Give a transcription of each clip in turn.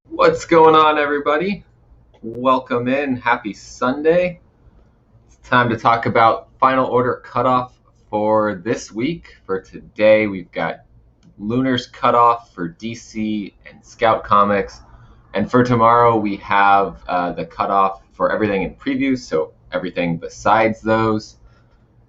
What's going on, everybody? Welcome in. Happy Sunday. It's time to talk about Final Order Cutoff for this week. For today, we've got Lunar's Cutoff for DC and Scout Comics. And for tomorrow, we have the cutoff for everything in previews, so everything besides those.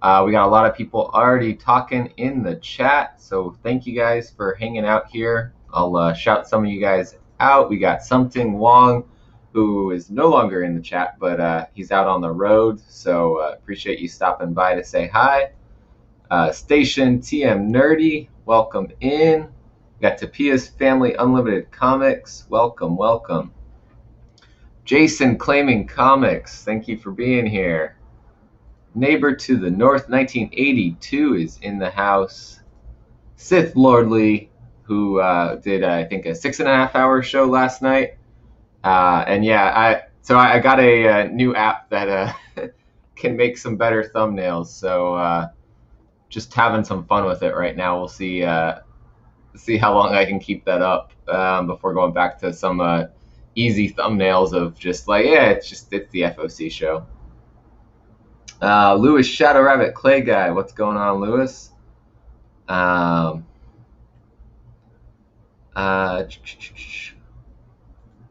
We got a lot of people already talking in the chat, so thank you guys for hanging out here. I'll shout some of you guys out. We got Something Wong, who is no longer in the chat, but he's out on the road, so appreciate you stopping by to say hi. Station TM Nerdy, welcome in. We got Tapia's Family Unlimited Comics, welcome, welcome. Jason Claiming Comics, thank you for being here. Neighbor to the North 1982 is in the house. Sith Lordly, who did I think a 6.5 hour show last night, and yeah, I got a new app that can make some better thumbnails. So just having some fun with it right now. We'll see how long I can keep that up before going back to some easy thumbnails of just like it's the FOC show. Lewis Shadow Rabbit Clay Guy, what's going on, Lewis?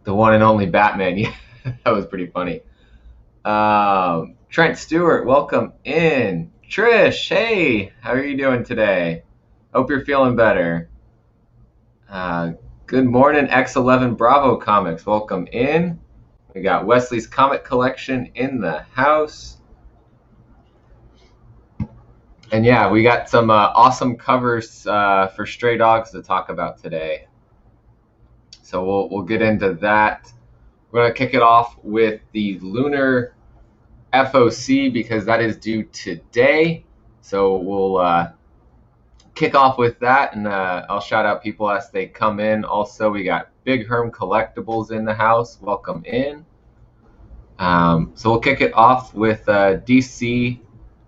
The one and only Batman. Yeah, that was pretty funny. Trent Stewart, welcome in. Trish, hey, how are you doing today? Hope you're feeling better. Good morning, X11 Bravo Comics, welcome in. We got Wesley's Comic Collection in the house. And yeah, we got some awesome covers for Stray Dogs to talk about today. So we'll get into that. We're going to kick it off with the Lunar FOC because that is due today. So we'll kick off with that, and I'll shout out people as they come in. Also, we got Big Herm Collectibles in the house. Welcome in. So we'll kick it off with DC.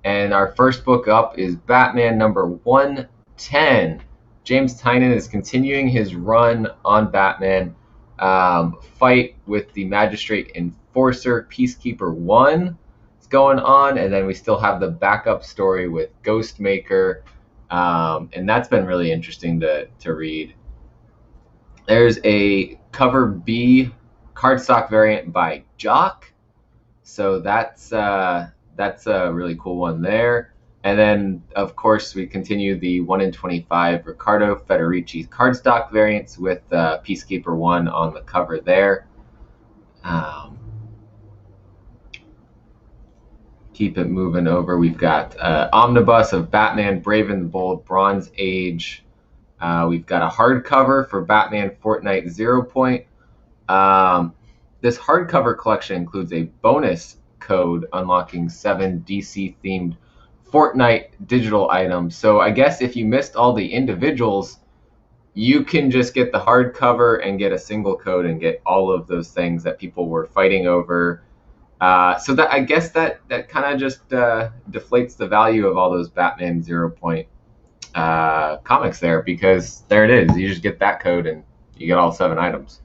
And our first book up is Batman number 110. James Tynion is continuing his run on Batman. Fight with the Magistrate Enforcer Peacekeeper 1 is going on. And then we still have the backup story with Ghostmaker. And that's been really interesting to read. There's a cover B cardstock variant by Jock. So that's a really cool one there. And then, of course, we continue the 1 in 25 Riccardo Federici cardstock variants with Peacekeeper 1 on the cover there. Keep it moving over. We've got Omnibus of Batman Brave and the Bold Bronze Age. We've got a hardcover for Batman Fortnite 0 Point. This hardcover collection includes a bonus code unlocking 7 DC-themed Fortnite digital items. So I guess if you missed all the individuals, you can just get the hardcover and get a single code and get all of those things that people were fighting over. So that I guess that kind of just deflates the value of all those Batman 0 Point comics there, because there it is. You just get that code and you get all 7 items.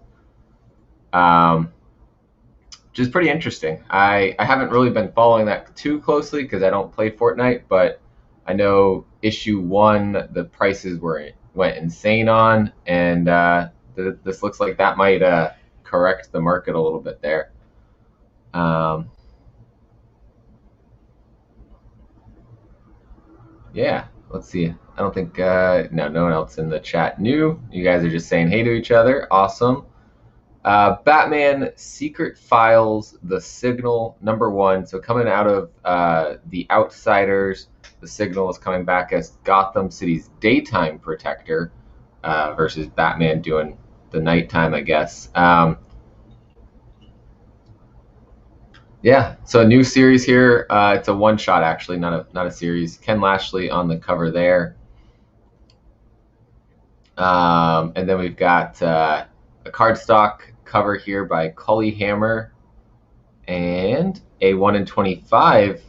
Which is pretty interesting. I haven't really been following that too closely because I don't play Fortnite, but I know issue 1 the prices went insane on, and this looks like that might correct the market a little bit there. Yeah, let's see. I don't think no one else in the chat knew. You guys are just saying hey to each other. Awesome. Batman Secret Files, The Signal, number 1. So coming out of The Outsiders, The Signal is coming back as Gotham City's daytime protector versus Batman doing the nighttime, I guess. Yeah, so a new series here. It's a one-shot, actually, not a series. Ken Lashley on the cover there. And then we've got a cardstock cover here by Cully Hammer and a 1 in 25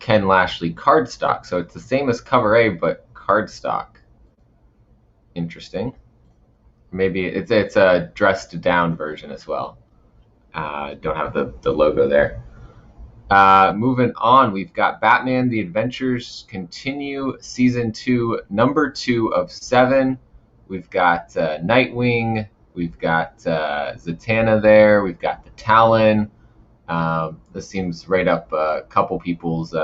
Ken Lashley cardstock. So it's the same as cover A, but cardstock. Interesting. Maybe it's a dressed down version as well. Don't have the logo there. Moving on, we've got Batman: The Adventures Continue, Season 2, number 2 of 7. We've got Nightwing. We've got Zatanna there. We've got the Talon. This seems right up a couple people's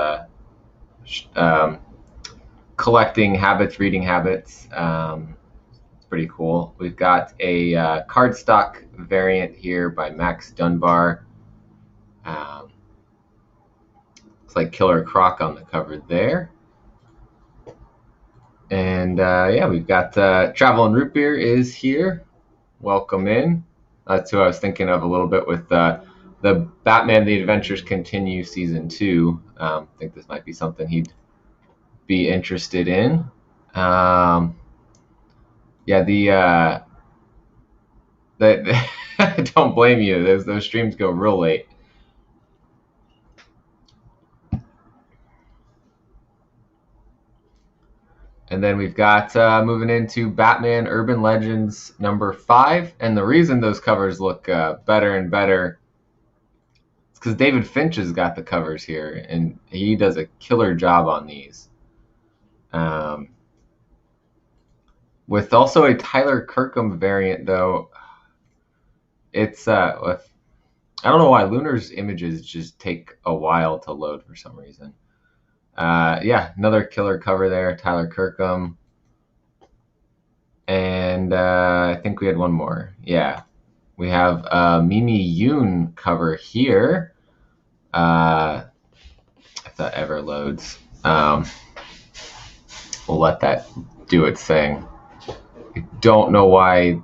collecting habits, reading habits. It's pretty cool. We've got a cardstock variant here by Max Dunbar. Looks like Killer Croc on the cover there. And yeah, we've got Travel and Root Beer is here. Welcome in. That's who I was thinking of a little bit with the Batman: The Adventures Continue Season 2. I think this might be something he'd be interested in. Yeah, the don't blame you. Those streams go real late. And then we've got moving into Batman Urban Legends number 5. And the reason those covers look better and better is because David Finch has got the covers here, and he does a killer job on these. With also a Tyler Kirkham variant, though, it's I don't know why Lunar's images just take a while to load for some reason. Yeah, another killer cover there, Tyler Kirkham. And I think we had one more. Yeah, we have Mimi Yoon cover here. If that ever loads, we'll let that do its thing. I don't know why.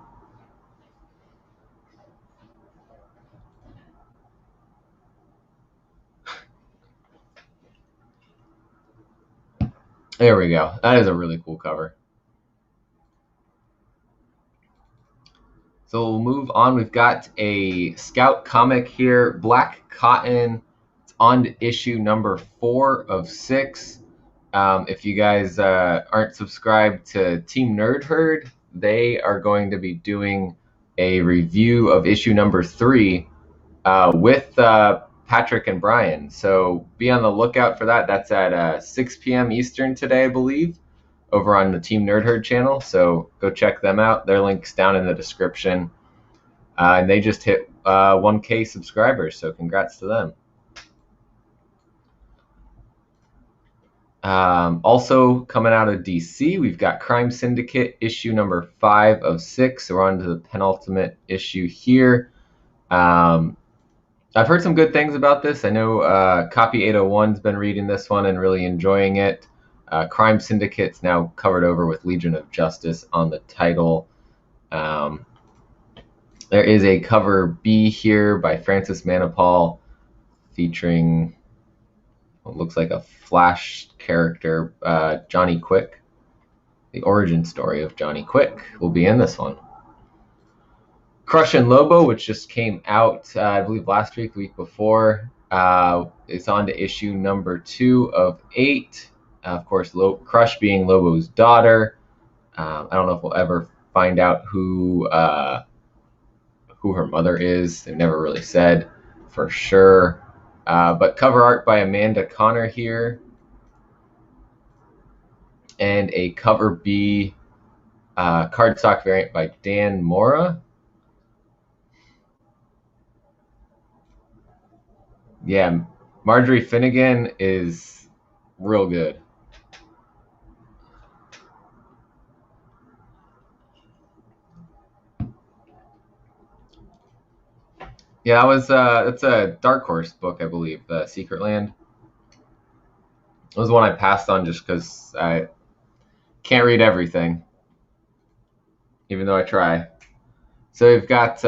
There we go. That is a really cool cover. So we'll move on. We've got a Scout comic here, Black Cotton. It's on to issue number 4 of 6. If you guys aren't subscribed to Team Nerd Herd, they are going to be doing a review of issue number 3 with Patrick and Brian. So be on the lookout for that. That's at 6 p.m. Eastern today, I believe, over on the Team Nerd Herd channel. So go check them out. Their link's down in the description. And they just hit 1K subscribers, so congrats to them. Also coming out of DC, we've got Crime Syndicate issue number 5 of 6. So we're on to the penultimate issue here. I've heard some good things about this. I know Copy 801's been reading this one and really enjoying it. Crime Syndicate's now covered over with Legion of Justice on the title. There is a cover B here by Francis Manapul featuring what looks like a Flash character, Johnny Quick. The origin story of Johnny Quick will be in this one. Crush and Lobo, which just came out, I believe, last week, the week before. It's on to issue number 2 of 8. Of course, Crush being Lobo's daughter. I don't know if we'll ever find out who her mother is. They've never really said for sure. But cover art by Amanda Connor here. And a cover B cardstock variant by Dan Mora. Yeah, Marjorie Finnegan is real good. Yeah, that's a Dark Horse book, I believe, The Secret Land. It was one I passed on just because I can't read everything, even though I try. So we've got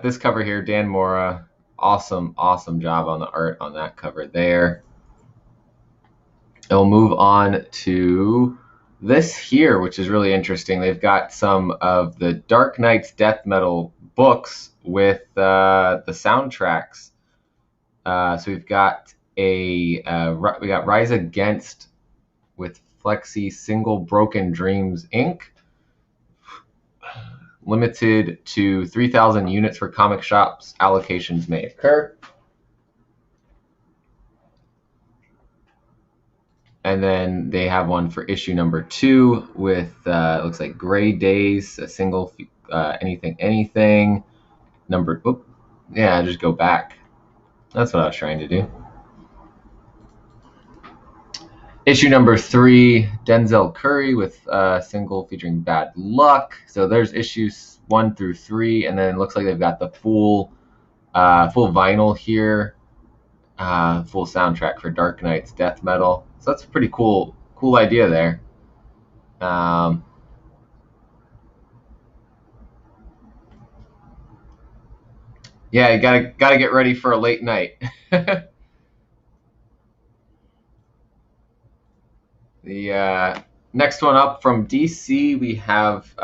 this cover here, Dan Mora. Awesome job on the art on that cover there. And we'll move on to this here, which is really interesting. They've got some of the Dark Knight's death metal books with the soundtracks. So we've got we got Rise Against with Flexi Single Broken Dreams Inc. limited to 3,000 units for comic shops. Allocations may occur. And then they have one for issue number 2 with it looks like Gray Days, a single anything. Just go back. That's what I was trying to do. Issue number 3, Denzel Curry with a single featuring Bad Luck. So there's issues 1 through 3, and then it looks like they've got the full vinyl here, full soundtrack for Dark Knight's Death Metal. So that's a pretty cool idea there. Yeah, you gotta get ready for a late night. The next one up from DC, we have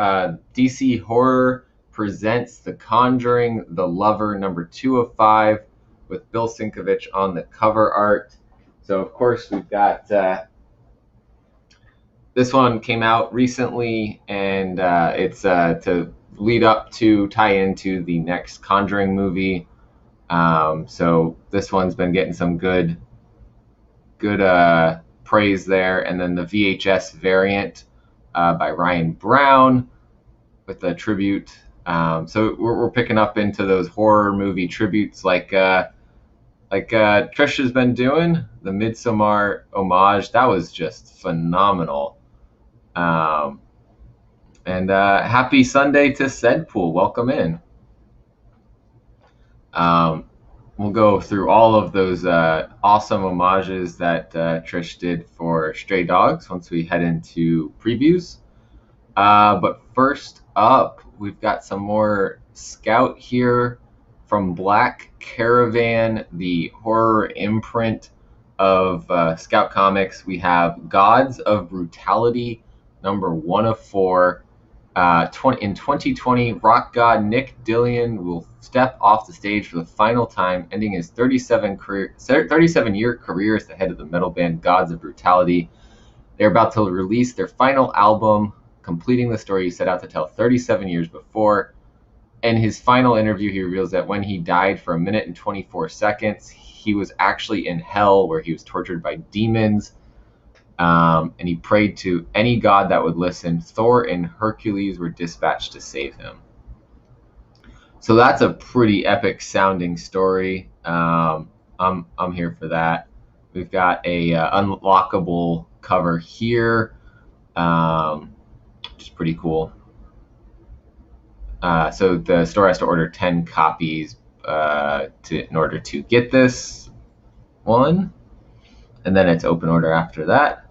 DC Horror presents The Conjuring, The Lover, number 2 of 5, with Bill Sienkiewicz on the cover art. So of course we've got this one came out recently, and it's to lead up to tie into the next Conjuring movie. So this one's been getting some good praise there. And then the VHS variant by Ryan Brown with a tribute. So we're picking up into those horror movie tributes like Trish has been doing. The Midsommar homage, that was just phenomenal. And happy Sunday to Sedpool. Welcome in. We'll go through all of those awesome homages that Trish did for Stray Dogs once we head into previews. But first up, we've got some more Scout here from Black Caravan, the horror imprint of Scout Comics. We have Gods of Brutality, number 1 of 4. In 2020, rock god Nick Dillion will step off the stage for the final time, ending his 37-year career as the head of the metal band Gods of Brutality. They're about to release their final album, completing the story he set out to tell 37 years before. In his final interview, he reveals that when he died for 1 minute and 24 seconds, he was actually in hell, where he was tortured by demons. And he prayed to any god that would listen. Thor and Hercules were dispatched to save him. So that's a pretty epic sounding story. I'm here for that. We've got a unlockable cover here, which is pretty cool. So the store has to order 10 copies in order to get this one, and then it's open order after that.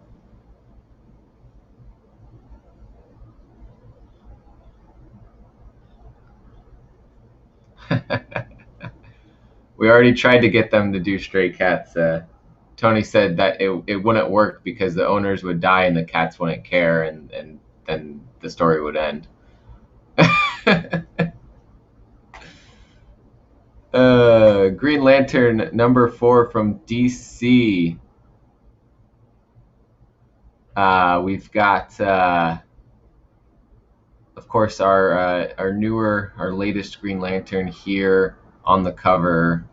We already tried to get them to do Stray Cats. Tony said that it wouldn't work because the owners would die and the cats wouldn't care, and then the story would end. Green Lantern number 4 from DC. We've got, of course, our latest Green Lantern here on the cover,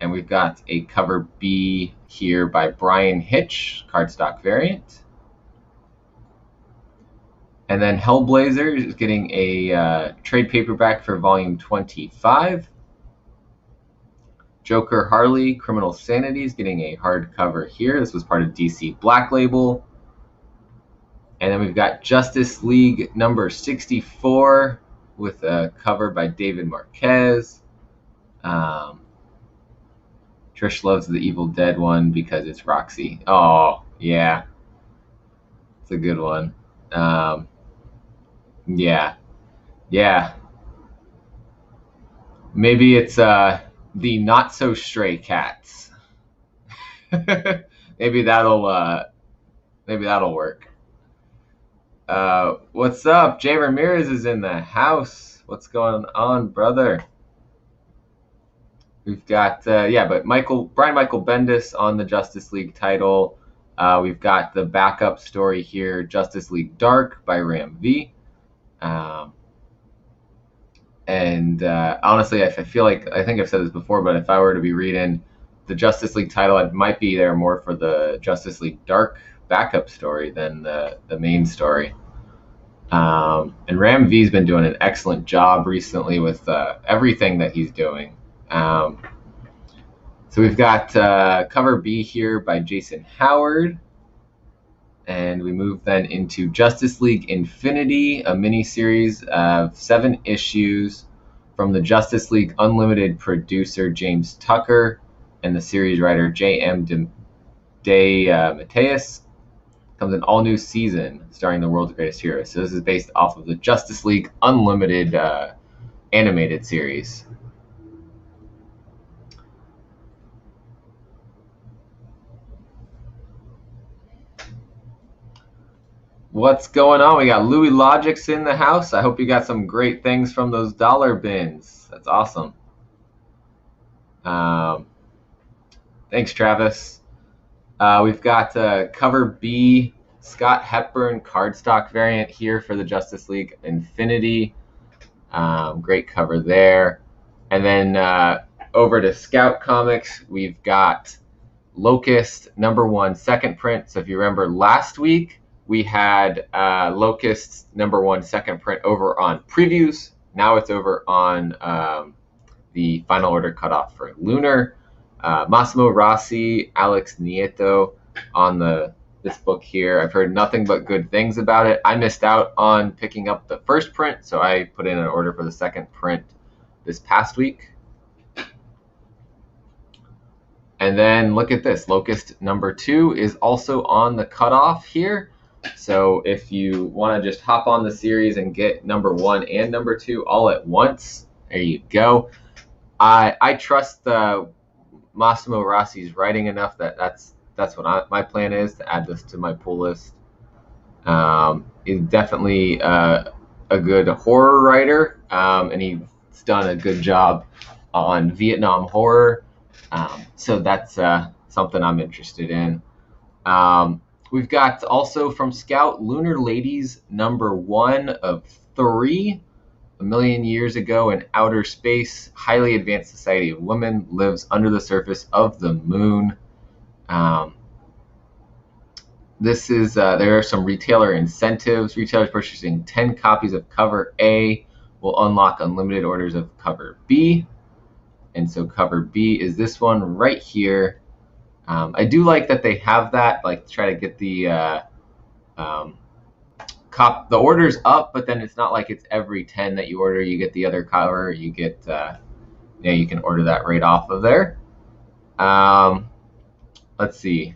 and we've got a cover B here by Brian Hitch, cardstock variant. And then Hellblazer is getting a trade paperback for volume 25. Joker Harley, Criminal Sanity is getting a hardcover here. This was part of DC Black Label. And then we've got Justice League number 64 with a cover by David Marquez. Trish loves the Evil Dead one because it's Roxy. Oh, yeah. It's a good one. Yeah. Maybe it's the Not So Stray Cats. maybe that'll work. What's up? Jay Ramirez is in the house. What's going on, brother? We've got but Brian Michael Bendis on the Justice League title. We've got the backup story here, Justice League Dark by Ram V. And honestly, I feel like, I think I've said this before, but if I were to be reading the Justice League title, I might be there more for the Justice League Dark backup story than the main story. And Ram V's been doing an excellent job recently with everything that he's doing. So we've got cover B here by Jason Howard. And we move then into Justice League Infinity, a miniseries of 7 issues from the Justice League Unlimited producer James Tucker and the series writer J.M. Mateus. Comes an all-new season starring the world's greatest heroes. So this is based off of the Justice League Unlimited animated series. What's going on? We got Louis Logics in the house. I hope you got some great things from those dollar bins. That's awesome. Thanks, Travis. We've got cover B, Scott Hepburn cardstock variant here for the Justice League Infinity. Great cover there. And then over to Scout Comics, we've got Locust #1 second print. So if you remember last week, we had Locust's #1 second print over on previews. Now it's over on the Final Order Cutoff for Lunar. Massimo Rossi, Alex Nieto on this book here. I've heard nothing but good things about it. I missed out on picking up the first print, so I put in an order for the second print this past week. And then look at this. Locust #2 is also on the cutoff here. So if you want to just hop on the series and get #1 and #2 all at once, there you go. I trust Massimo Rossi's writing enough that's what my plan is, to add this to my pull list. He's definitely a good horror writer, and he's done a good job on Vietnam horror. So that's something I'm interested in. We've got also from Scout, Lunar Ladies #1 of 3. A million years ago in outer space, highly advanced society of women lives under the surface of the moon. This is there are some retailer incentives. Retailers purchasing 10 copies of cover A will unlock unlimited orders of cover B. And so cover B is this one right here. I do like that they have that, like, try to get the orders up, but then it's not like it's every 10 that you order, you get the other cover. You get, you can order that right off of there. Let's see.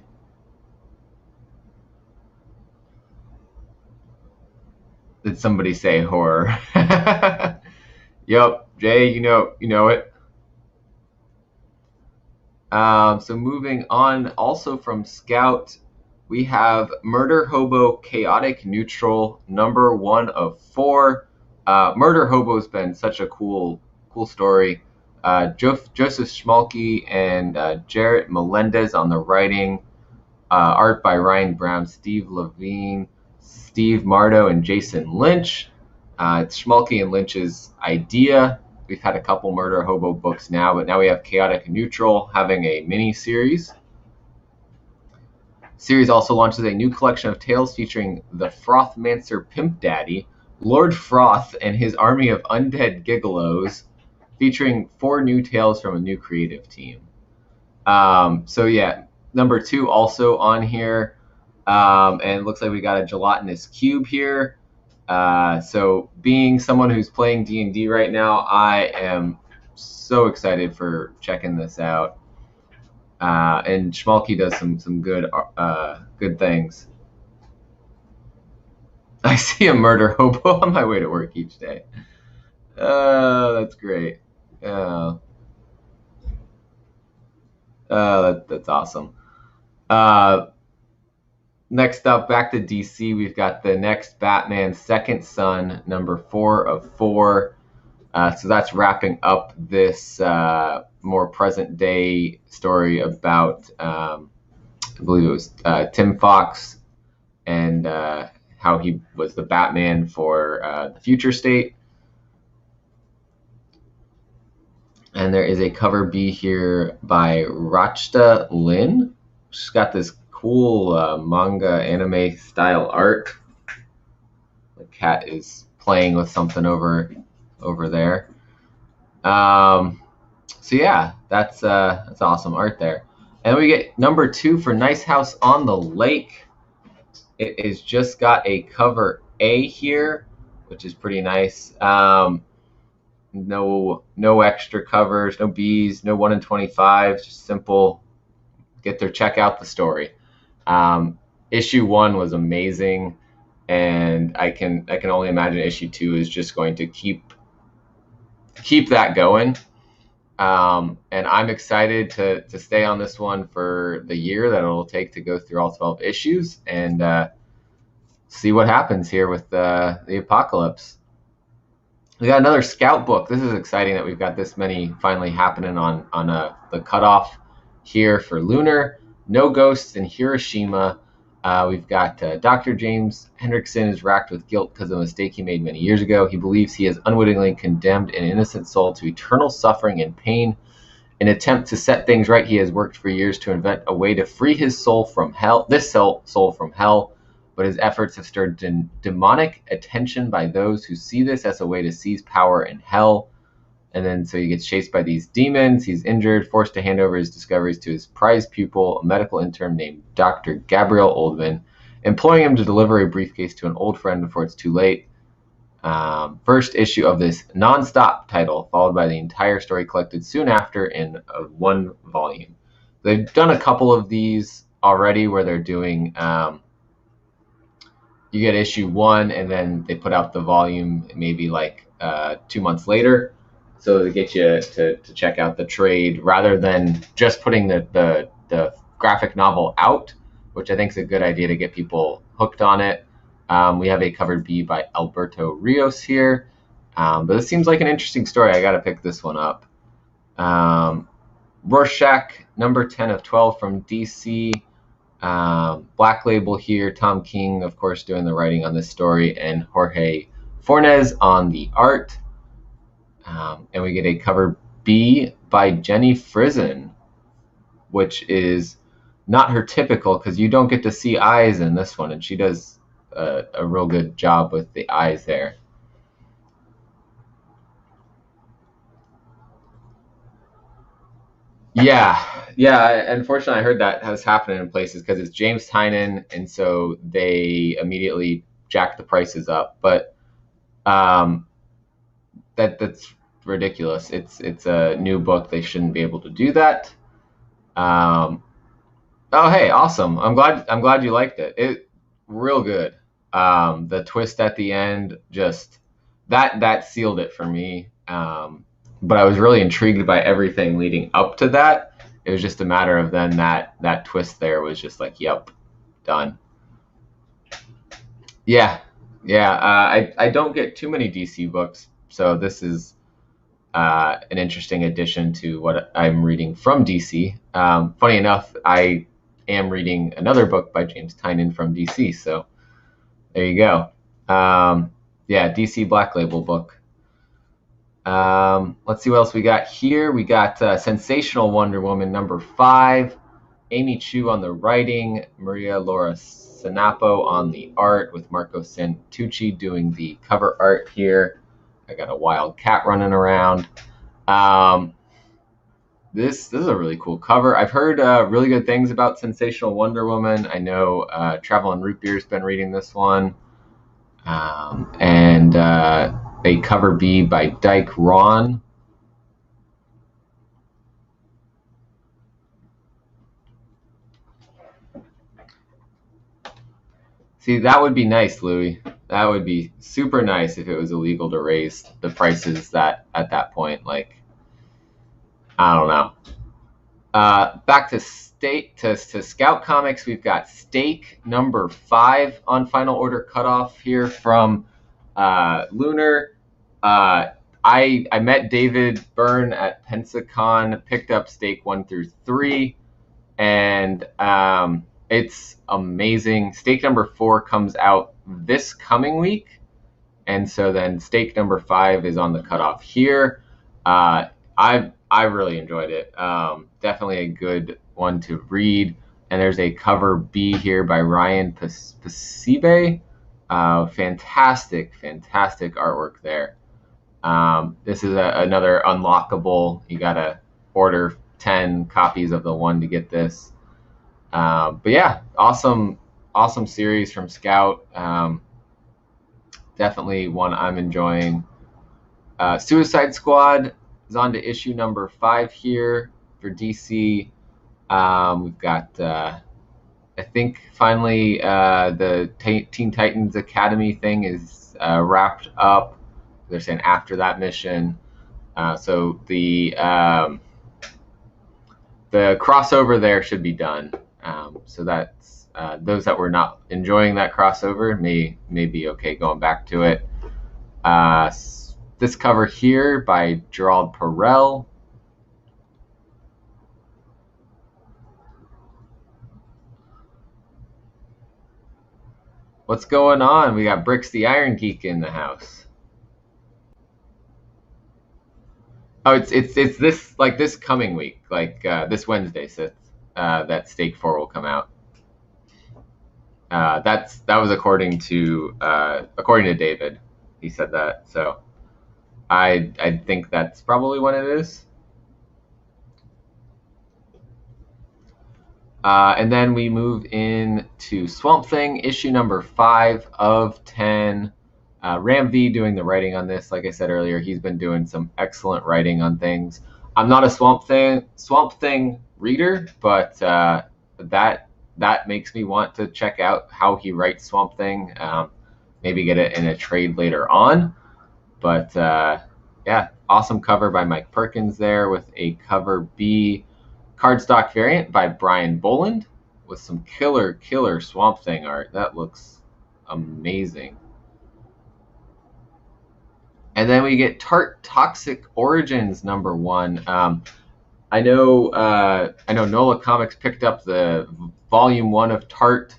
Did somebody say horror? Yep, Jay, you know it. So moving on, also from Scout, we have Murder Hobo Chaotic Neutral #1 of 4. Murder Hobo's been such a cool story. Joseph Schmalke and Jarrett Melendez on the writing. Art by Ryan Brown, Steve Levine, Steve Mardo, and Jason Lynch. It's Schmalke and Lynch's idea. We've had a couple Murder Hobo books now, but now we have Chaotic Neutral having a mini-series. Series also launches a new collection of tales featuring the Frothmancer Pimp Daddy, Lord Froth, and his army of undead gigolos, featuring 4 new tales from a new creative team. So yeah, #2 also on here, and it looks like we got a gelatinous cube here. So being someone who's playing D&D right now, I am so excited for checking this out. And Schmalke does some good things. I see a Murder Hobo on my way to work each day. That's great. That's awesome. Next up, back to DC, we've got the next Batman Second Son, #4 of 4. So that's wrapping up this more present day story about, I believe it was Tim Fox and how he was the Batman for the future state. And there is a cover B here by Rachta Lin. She's got this cool manga anime style art. The cat is playing with something over there. So yeah, that's awesome art there. And we get number 2 for Nice House on the Lake. It is just got a cover A here, which is pretty nice. No extra covers, no Bs, no 1 in 25, just simple. Get there, check out the story. Issue 1 was amazing, and I can only imagine issue 2 is just going to keep that going. And I'm excited to stay on this one for the year that it'll take to go through all 12 issues and see what happens here with the Apocalypse. We got another Scout book. This is exciting that we've got this many finally happening on the cutoff here for Lunar. No Ghosts in Hiroshima. We've got Dr. James Hendrickson is racked with guilt because of a mistake he made many years ago. He believes he has unwittingly condemned an innocent soul to eternal suffering and pain. In an attempt to set things right, he has worked for years to invent a way to free his soul from hell, soul from hell, but his efforts have stirred demonic attention by those who see this as a way to seize power in hell. And then so he gets chased by these demons. He's injured, forced to hand over his discoveries to his prized pupil, a medical intern named Dr. Gabriel Oldman, imploring him to deliver a briefcase to an old friend before it's too late. First issue of this non-stop title, followed by the entire story collected soon after in one volume. They've done a couple of these already where they're doing, you get issue 1 and then they put out the volume maybe like 2 months later. So to get you to check out the trade rather than just putting the graphic novel out, which I think is a good idea to get people hooked on it. We have a cover B by Alberto Rios here. But this seems like an interesting story. I got to pick this one up. Rorschach, number 10 of 12 from DC. Black Label here. Tom King, of course, doing the writing on this story, and Jorge Fornes on the art. And we get a cover B by Jenny Frison, which is not her typical because you don't get to see eyes in this one, and she does a real good job with the eyes there. Yeah. Unfortunately, I heard that has happened in places because it's James Tynion, and so they immediately jack the prices up. But that's ridiculous. It's a new book. They shouldn't be able to do that. Oh, hey, awesome. I'm glad you liked it. It real good. The twist at the end, just that sealed it for me. But I was really intrigued by everything leading up to that. It was just a matter of then that twist there was just like, yep, done. Yeah. I don't get too many DC books, so this is an interesting addition to what I'm reading from DC. Funny enough, I am reading another book by James Tynion from DC, so there you go. DC Black Label book. Let's see what else we got here. We got Sensational Wonder Woman number 5. Amy Chu on the writing, Maria Laura Sinapo on the art, with Marco Santucci doing the cover art here. I got a wild cat running around. This is a really cool cover. I've heard really good things about Sensational Wonder Woman. I know Traveling Root Beer's been reading this one. And a cover B by Dyke Ron. See, that would be nice, Louis. That would be super nice if it was illegal to raise the prices that at that point. Like, I don't know. Back to Scout Comics, we've got Stake number 5 on Final Order Cutoff here from Lunar. I met David Byrne at Pensacon, picked up Stake 1 through 3, and it's amazing. Stake number 4 comes out this coming week, and so then Stake number 5 is on the cutoff here. I really enjoyed it. Definitely a good one to read. And there's a cover B here by Ryan Pasibe. Fantastic, fantastic artwork there. This is another unlockable. You gotta order 10 copies of the one to get this. But yeah, awesome series from Scout. Definitely one I'm enjoying. Suicide Squad is on to issue number 5 here for DC. We've got, I think, finally the Teen Titans Academy thing is wrapped up. They're saying after that mission. So the crossover there should be done. So that's those that were not enjoying that crossover may be okay going back to it. This cover here by Gerald Perel. What's going on? We got Bricks the Iron Geek in the house. Oh, it's this like this coming week, like this Wednesday, so that Stake 4 will come out. That was according to David. He said that, so I think that's probably when it is. And then we move in to Swamp Thing, issue number 5 of 10. Ram V doing the writing on this. Like I said earlier, he's been doing some excellent writing on things. I'm not a Swamp Thing reader, but that makes me want to check out how he writes Swamp Thing. Maybe get it in a trade later on. But yeah, awesome cover by Mike Perkins there with a cover B cardstock variant by Brian Boland with some killer Swamp Thing art. That looks amazing. And then we get Tart Toxic Origins number 1. I know Nola Comics picked up the volume 1 of Tart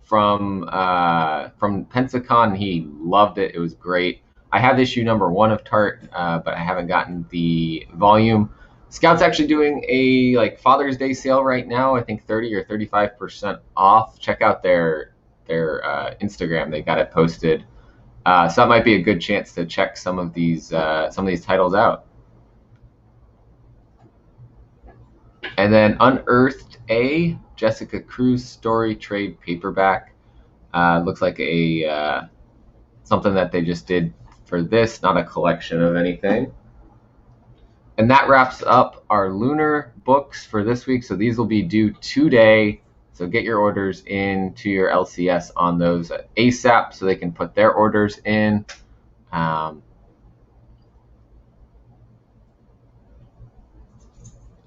from Pensacon. He loved it. It was great. I have issue number 1 of Tart, but I haven't gotten the volume. Scout's actually doing a like Father's Day sale right now. I think 30 or 35% off. Check out their Instagram. They got it posted. So that might be a good chance to check some of these titles out. And then Unearthed A, Jessica Cruz story trade paperback. Looks like a something that they just did for this, not a collection of anything. And that wraps up our Lunar books for this week. So these will be due today. So get your orders in to your LCS on those ASAP so they can put their orders in. Oh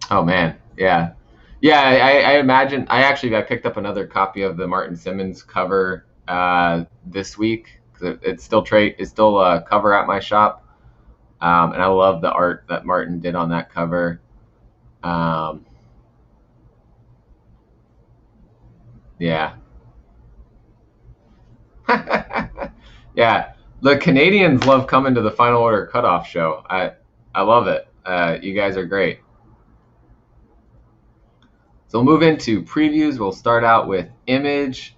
man, yeah. I imagine I picked up another copy of the Martin Simmons cover this week. It's still a cover at my shop. And I love the art that Martin did on that cover. Yeah. Yeah. The Canadians love coming to the Final Order Cutoff show. I love it. You guys are great. So we'll move into previews. We'll start out with Image.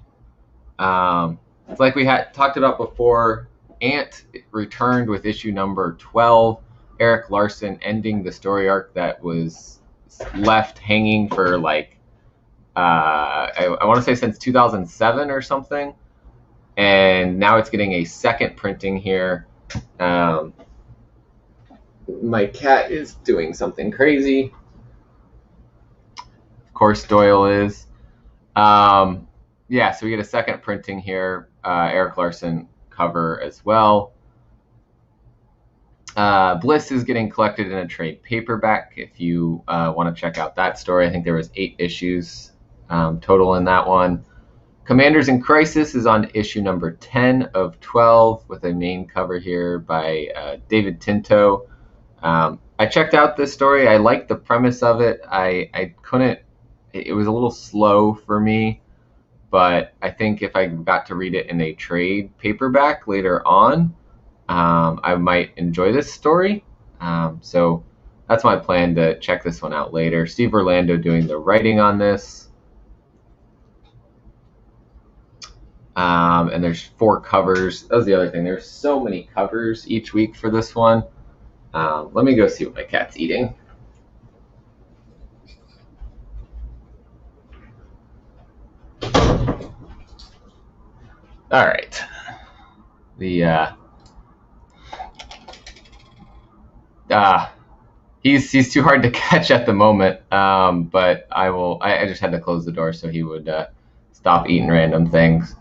It's like we had talked about before. Ant returned with issue number 12. Eric Larson ending the story arc that was left hanging for like I want to say since 2007 or something, and now it's getting a second printing here. My cat is doing something crazy. Of course, Doyle is. Yeah, so we get a second printing here. Eric Larson cover as well. Bliss is getting collected in a trade paperback if you want to check out that story. I think there was 8 issues total in that one. Commanders in Crisis is on issue number 10 of 12 with a main cover here by David Tinto. I checked out this story. I liked the premise of it. I couldn't, it was a little slow for me, but I think if I got to read it in a trade paperback later on, I might enjoy this story. So that's my plan to check this one out later. Steve Orlando doing the writing on this. And there's 4 covers. That was the other thing. There's so many covers each week for this one. Let me go see what my cat's eating. All right. He's too hard to catch at the moment. But I just had to close the door so he would stop eating random things.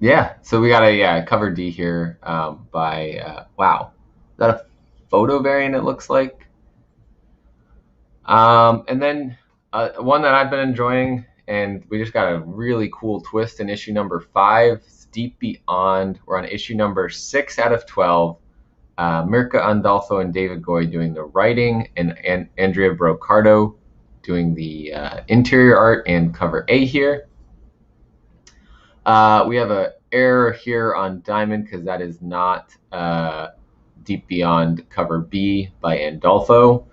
Yeah, so we got a cover D here by wow, is that a photo variant? It looks like. And then one that I've been enjoying, and we just got a really cool twist in issue number 5. It's Deep Beyond. We're on issue number 6 out of 12. Mirka Andolfo and David Goy doing the writing, and Andrea Brocardo doing the interior art and cover A here. We have an error here on Diamond because that is not Deep Beyond cover B by Andolfo.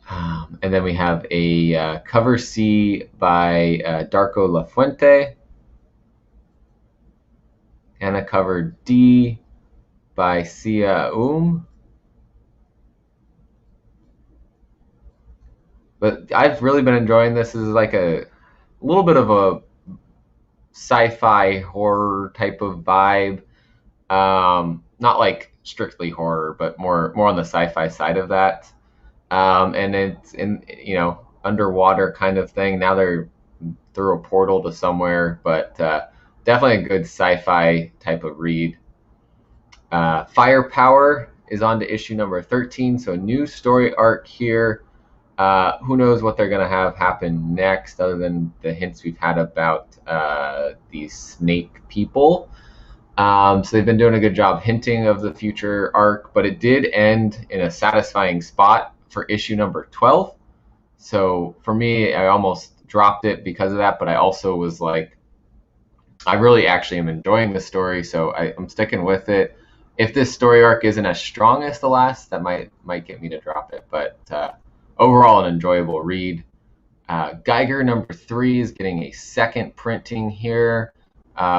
And then we have a cover C by Darko Lafuente, and a cover D by Sia But I've really been enjoying this. This is like a little bit of a sci-fi horror type of vibe. Not like strictly horror, but more on the sci-fi side of that. And it's in, underwater kind of thing. Now they're through a portal to somewhere, but definitely a good sci-fi type of read. Firepower is on to issue number 13, so new story arc here. Who knows what they're going to have happen next, other than the hints we've had about these snake people. So they've been doing a good job hinting of the future arc, but it did end in a satisfying spot for issue number 12. So for me, I almost dropped it because of that, but I also was like, I really actually am enjoying the story, so I'm sticking with it. If this story arc isn't as strong as the last, that might get me to drop it, but overall an enjoyable read. Geiger number 3 is getting a second printing here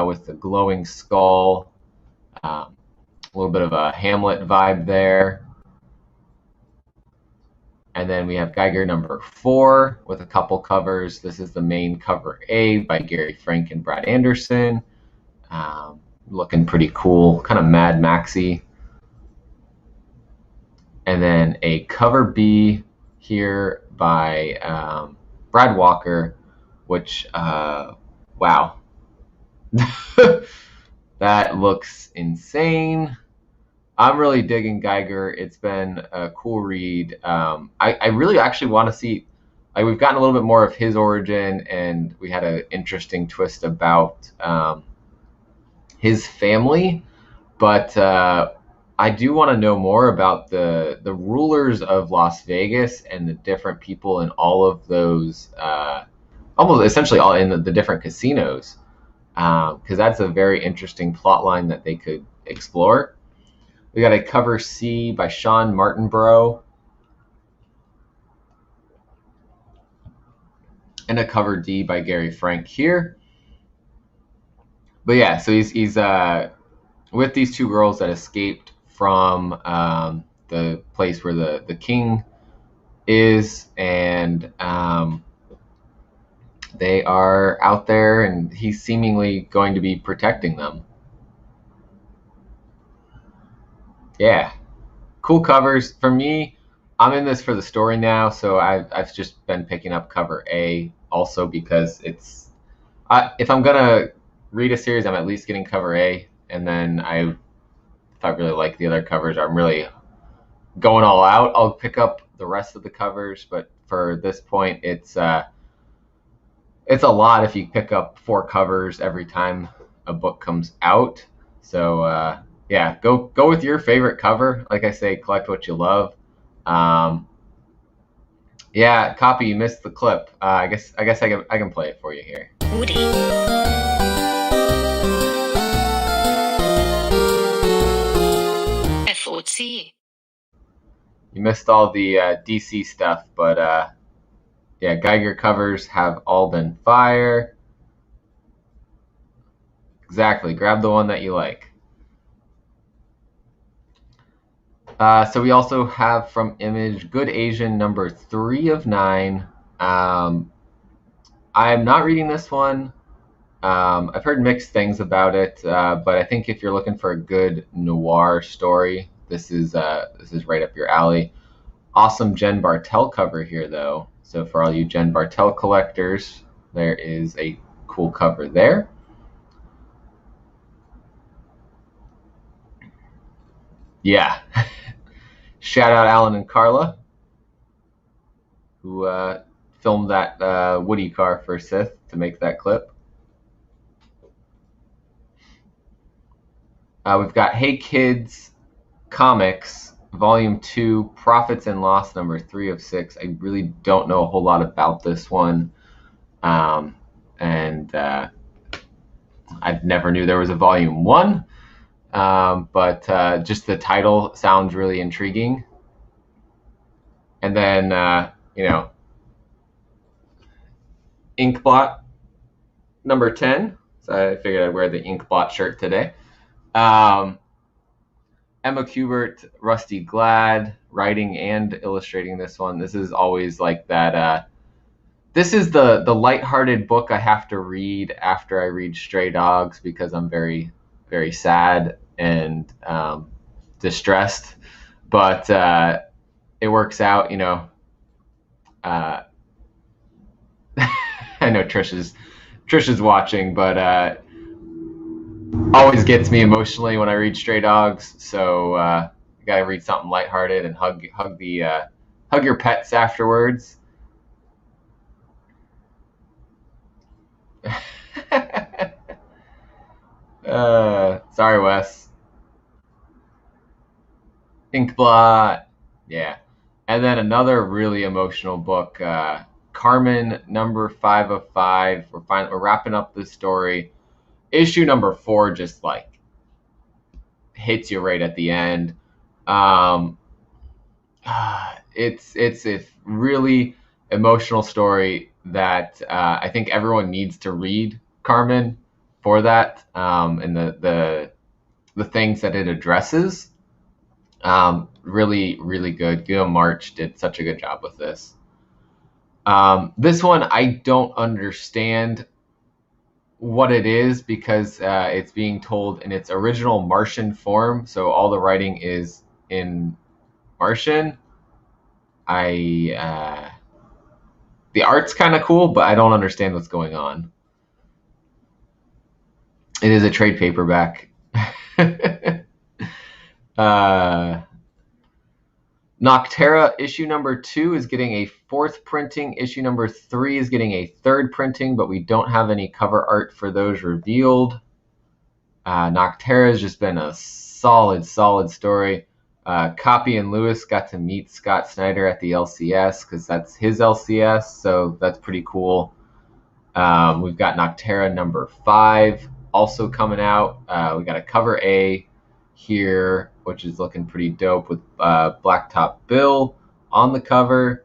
with the glowing skull. A little bit of a Hamlet vibe there. And then we have Geiger number 4 with a couple covers. This is the main cover A by Gary Frank and Brad Anderson. Looking pretty cool, kind of Mad Maxy. And then a cover B here by Brad Walker, which, wow. That looks insane. I'm really digging Geiger. It's been a cool read. I really actually want to see, like, we've gotten a little bit more of his origin, and we had an interesting twist about his family, but I do want to know more about the rulers of Las Vegas and the different people in all of those, almost essentially all in the different casinos, because that's a very interesting plot line that they could explore. We got a cover C by Sean Martinborough, and a cover D by Gary Frank here. But yeah, so he's with these 2 girls that escaped from the place where the king is, and they are out there, and he's seemingly going to be protecting them. Yeah, cool covers. For me, I'm in this for the story now, so I've just been picking up cover A also because it's, if I'm gonna read a series, I'm at least getting cover A, and then if I really like the other covers, I'm really going all out, I'll pick up the rest of the covers. But for this point, it's a lot if you pick up 4 covers every time a book comes out. So yeah, go with your favorite cover. Like I say, collect what you love. Yeah, Copy, you missed the clip. I guess I can play it for you here. C. You missed all the DC stuff, but yeah, Geiger covers have all been fire. Exactly. Grab the one that you like. So we also have from Image Good Asian number 3 of 9. I'm not reading this one. I've heard mixed things about it, but I think if you're looking for a good noir story, this is right up your alley. Awesome Jen Bartel cover here, though. So for all you Jen Bartel collectors, there is a cool cover there. Yeah. Shout out Alan and Carla, who filmed that Woody car for Sith to make that clip. We've got Hey Kids Comics, Volume 2, Profits and Loss, number 3 of 6. I really don't know a whole lot about this one. And I never knew there was a Volume 1. But just the title sounds really intriguing. And then, Inkblot number 10. So I figured I'd wear the Inkblot shirt today. Emma Kubert, Rusty Glad, writing and illustrating this one. This is always like that. This is the lighthearted book I have to read after I read Stray Dogs because I'm very, very sad and distressed. But it works out, I know Trish is watching, but always gets me emotionally when I read Stray Dogs. So you gotta read something lighthearted and hug your pets afterwards. Sorry, Wes. Inkblot, yeah. And then another really emotional book, Carmen, number 5 of 5. We're wrapping up the story. Issue number 4 just like hits you right at the end. It's a really emotional story that I think everyone needs to read, Carmen, for that, and the things that it addresses. Really, really good. Guillaume March did such a good job with this. This one, I don't understand what it is because it's being told in its original Martian form. So all the writing is in Martian. The art's kind of cool, but I don't understand what's going on. It is a trade paperback. Noctera issue number 2 is getting a 4th printing. Issue number 3 is getting a 3rd printing, but we don't have any cover art for those revealed. Noctera has just been a solid story. Copy and Lewis got to meet Scott Snyder at the LCS because that's his LCS, so that's pretty cool. We've got Noctera number 5 also coming out. We got a cover A here, which is looking pretty dope with Blacktop Bill on the cover.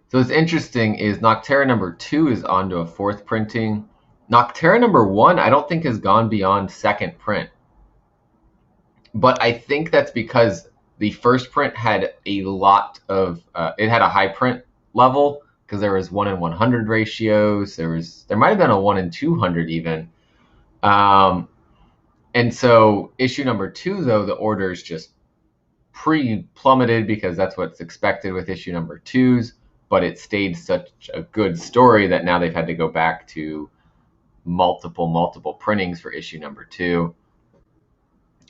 So what's interesting is Noctera number 2 is onto a 4th printing. Noctera number 1 I don't think has gone beyond 2nd print. But I think that's because the first print had a lot of, it had a high print level because there was 1 in 100 ratios. There might have been a 1 in 200 even. And so issue number 2, though, the orders just plummeted because that's what's expected with issue number 2s. But it stayed such a good story that now they've had to go back to multiple printings for issue number 2.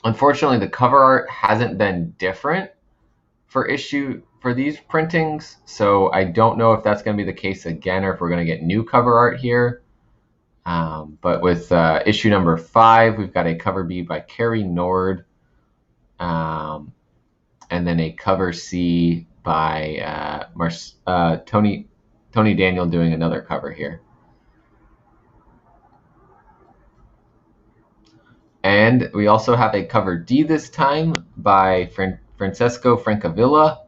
Unfortunately, the cover art hasn't been different for these printings, so I don't know if that's going to be the case again or if we're going to get new cover art here. But with issue number 5, we've got a cover B by Carrie Nord, and then a cover C by Tony Daniel doing another cover here. And we also have a cover D this time by Francesco Francavilla,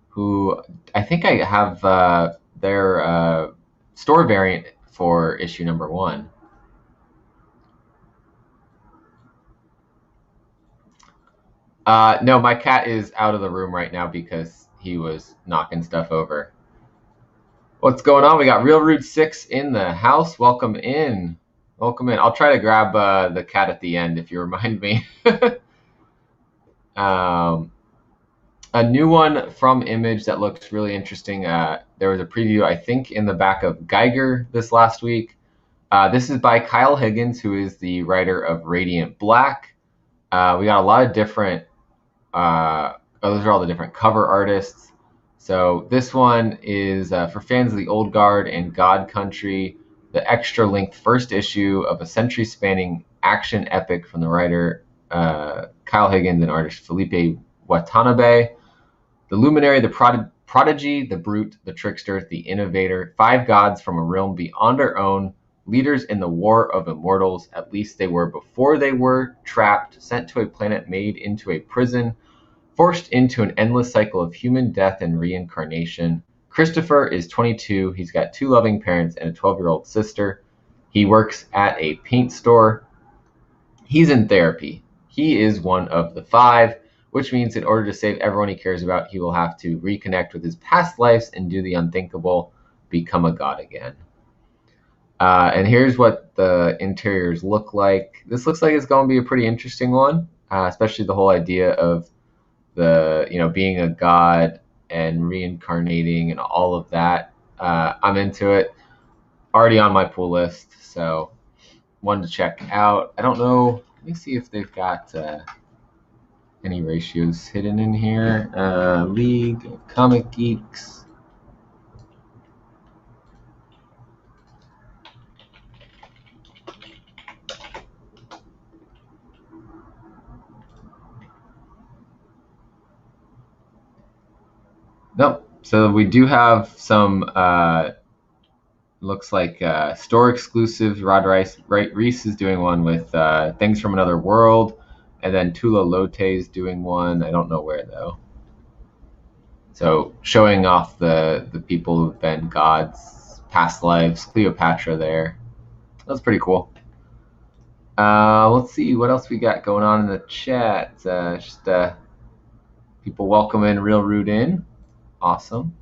who I think I have their store variant for issue number 1. No, my cat is out of the room right now because he was knocking stuff over. What's going on? We got Real Rude 6 in the house. Welcome in. Welcome in. I'll try to grab the cat at the end if you remind me. A new one from Image that looks really interesting. There was a preview, I think, in the back of Geiger this last week. This is by Kyle Higgins, who is the writer of Radiant Black. We got a lot of different, those are all the different cover artists. So this one is for fans of the Old Guard and God Country, the extra-length first issue of a century-spanning action epic from the writer Kyle Higgins and artist Felipe Watanabe. The luminary, the prodigy, the brute, the trickster, the innovator, 5 gods from a realm beyond our own, leaders in the war of immortals, at least they were before they were, trapped, sent to a planet made into a prison, forced into an endless cycle of human death and reincarnation. Christopher is 22. He's got 2 loving parents and a 12-year-old sister. He works at a paint store. He's in therapy. He is one of the 5, which means in order to save everyone he cares about, he will have to reconnect with his past lives and do the unthinkable, become a god again. And here's what the interiors look like. This looks like it's going to be a pretty interesting one, especially the whole idea of being a god and reincarnating and all of that. I'm into it. Already on my pull list, so one to check out. I don't know. Let me see if they've got any ratios hidden in here. League, Comic Geeks. Nope. So we do have some, looks like store exclusives. Rod Reese is doing one with Things from Another World. And then Tula Lote is doing one. I don't know where, though. So showing off the people who've been gods, past lives. Cleopatra there. That's pretty cool. Let's see what else we got going on in the chat. Just people welcoming Real Rude in. Awesome.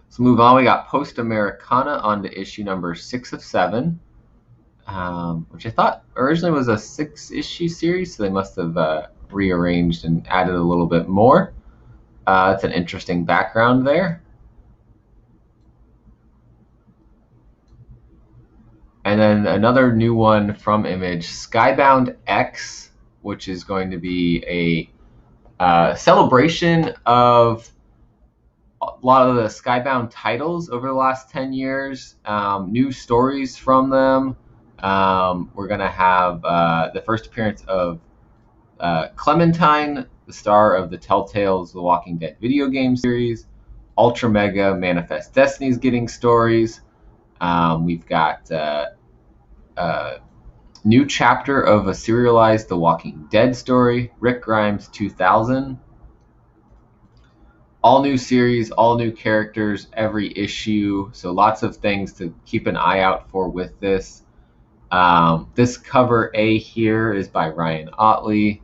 Let's move on. We got Post Americana on to issue number 6 of 7, which I thought originally was a 6-issue series, so they must have rearranged and added a little bit more. That's an interesting background there. And then another new one from Image, Skybound X, which is going to be a celebration of a lot of the Skybound titles over the last 10 years, new stories from them. We're going to have the first appearance of Clementine, the star of the Telltale's The Walking Dead video game series. Ultra Mega Manifest Destiny's getting stories. We've got a new chapter of a serialized The Walking Dead story, Rick Grimes 2000. All new series, all new characters, every issue. So lots of things to keep an eye out for with this. This cover A here is by Ryan Otley.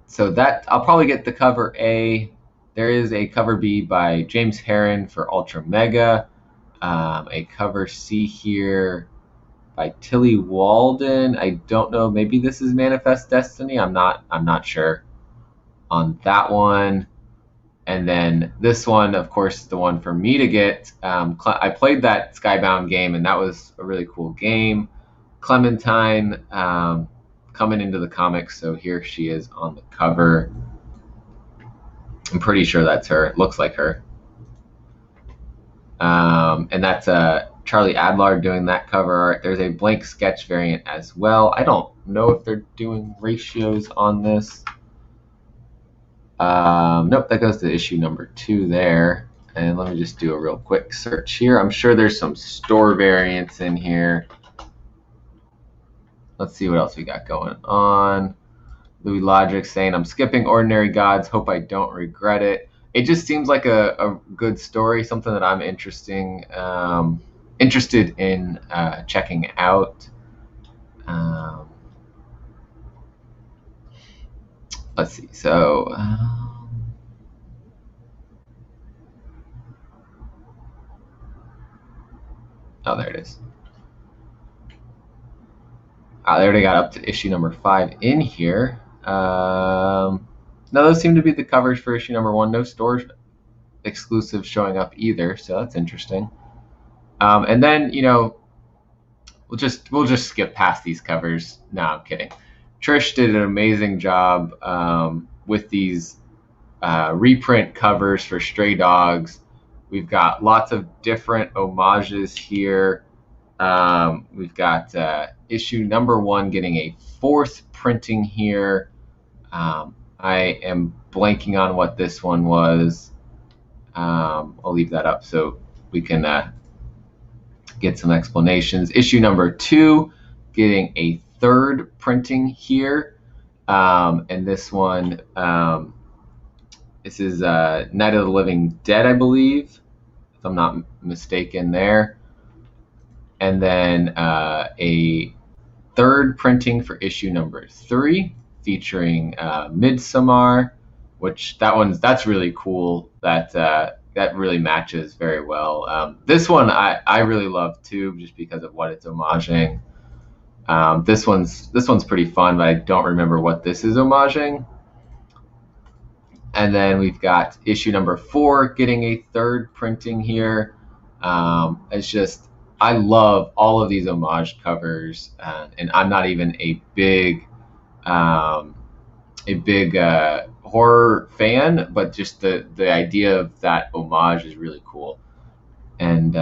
So that I'll probably get the cover A. There is a cover B by James Herron for Ultra Mega. A cover C here by Tilly Walden. I don't know. Maybe this is Manifest Destiny. I'm not sure on that one. And then this one, of course, the one for me to get. I played that Skybound game, and that was a really cool game. Clementine coming into the comics, so here she is on the cover. I'm pretty sure that's her. It looks like her. And that's Charlie Adlar doing that cover art. There's a blank sketch variant as well. I don't know if they're doing ratios on this. Nope, that goes to issue number 2 there. And let me just do a real quick search here. I'm sure there's some store variants in here. let's see what else we got going on. Louis Logic saying, I'm skipping Ordinary Gods, hope I don't regret it. It just seems like a good story, something that I'm interested in checking out. Let's see. So, oh, there it is. They already got up to issue number 5 in here. No, those seem to be the covers for issue number 1. No store exclusives showing up either, so that's interesting. And then, you know, we'll just skip past these covers. No, I'm kidding. Trish did an amazing job with these reprint covers for Stray Dogs. We've got lots of different homages here. We've got issue number 1 getting a 4th printing here. I am blanking on what this one was. I'll leave that up so we can get some explanations. Issue number 2 getting a 3rd printing here. And this one, this is Night of the Living Dead, I believe, if I'm not mistaken there. And then a 3rd printing for issue number 3 featuring Midsommar, which that's really cool. That really matches very well. This one I really love too, just because of what it's homaging. This one's pretty fun, but I don't remember what this is homaging. And then we've got issue number 4 getting a 3rd printing here. It's just, I love all of these homage covers, and I'm not even a big horror fan, but just the idea of that homage is really cool. And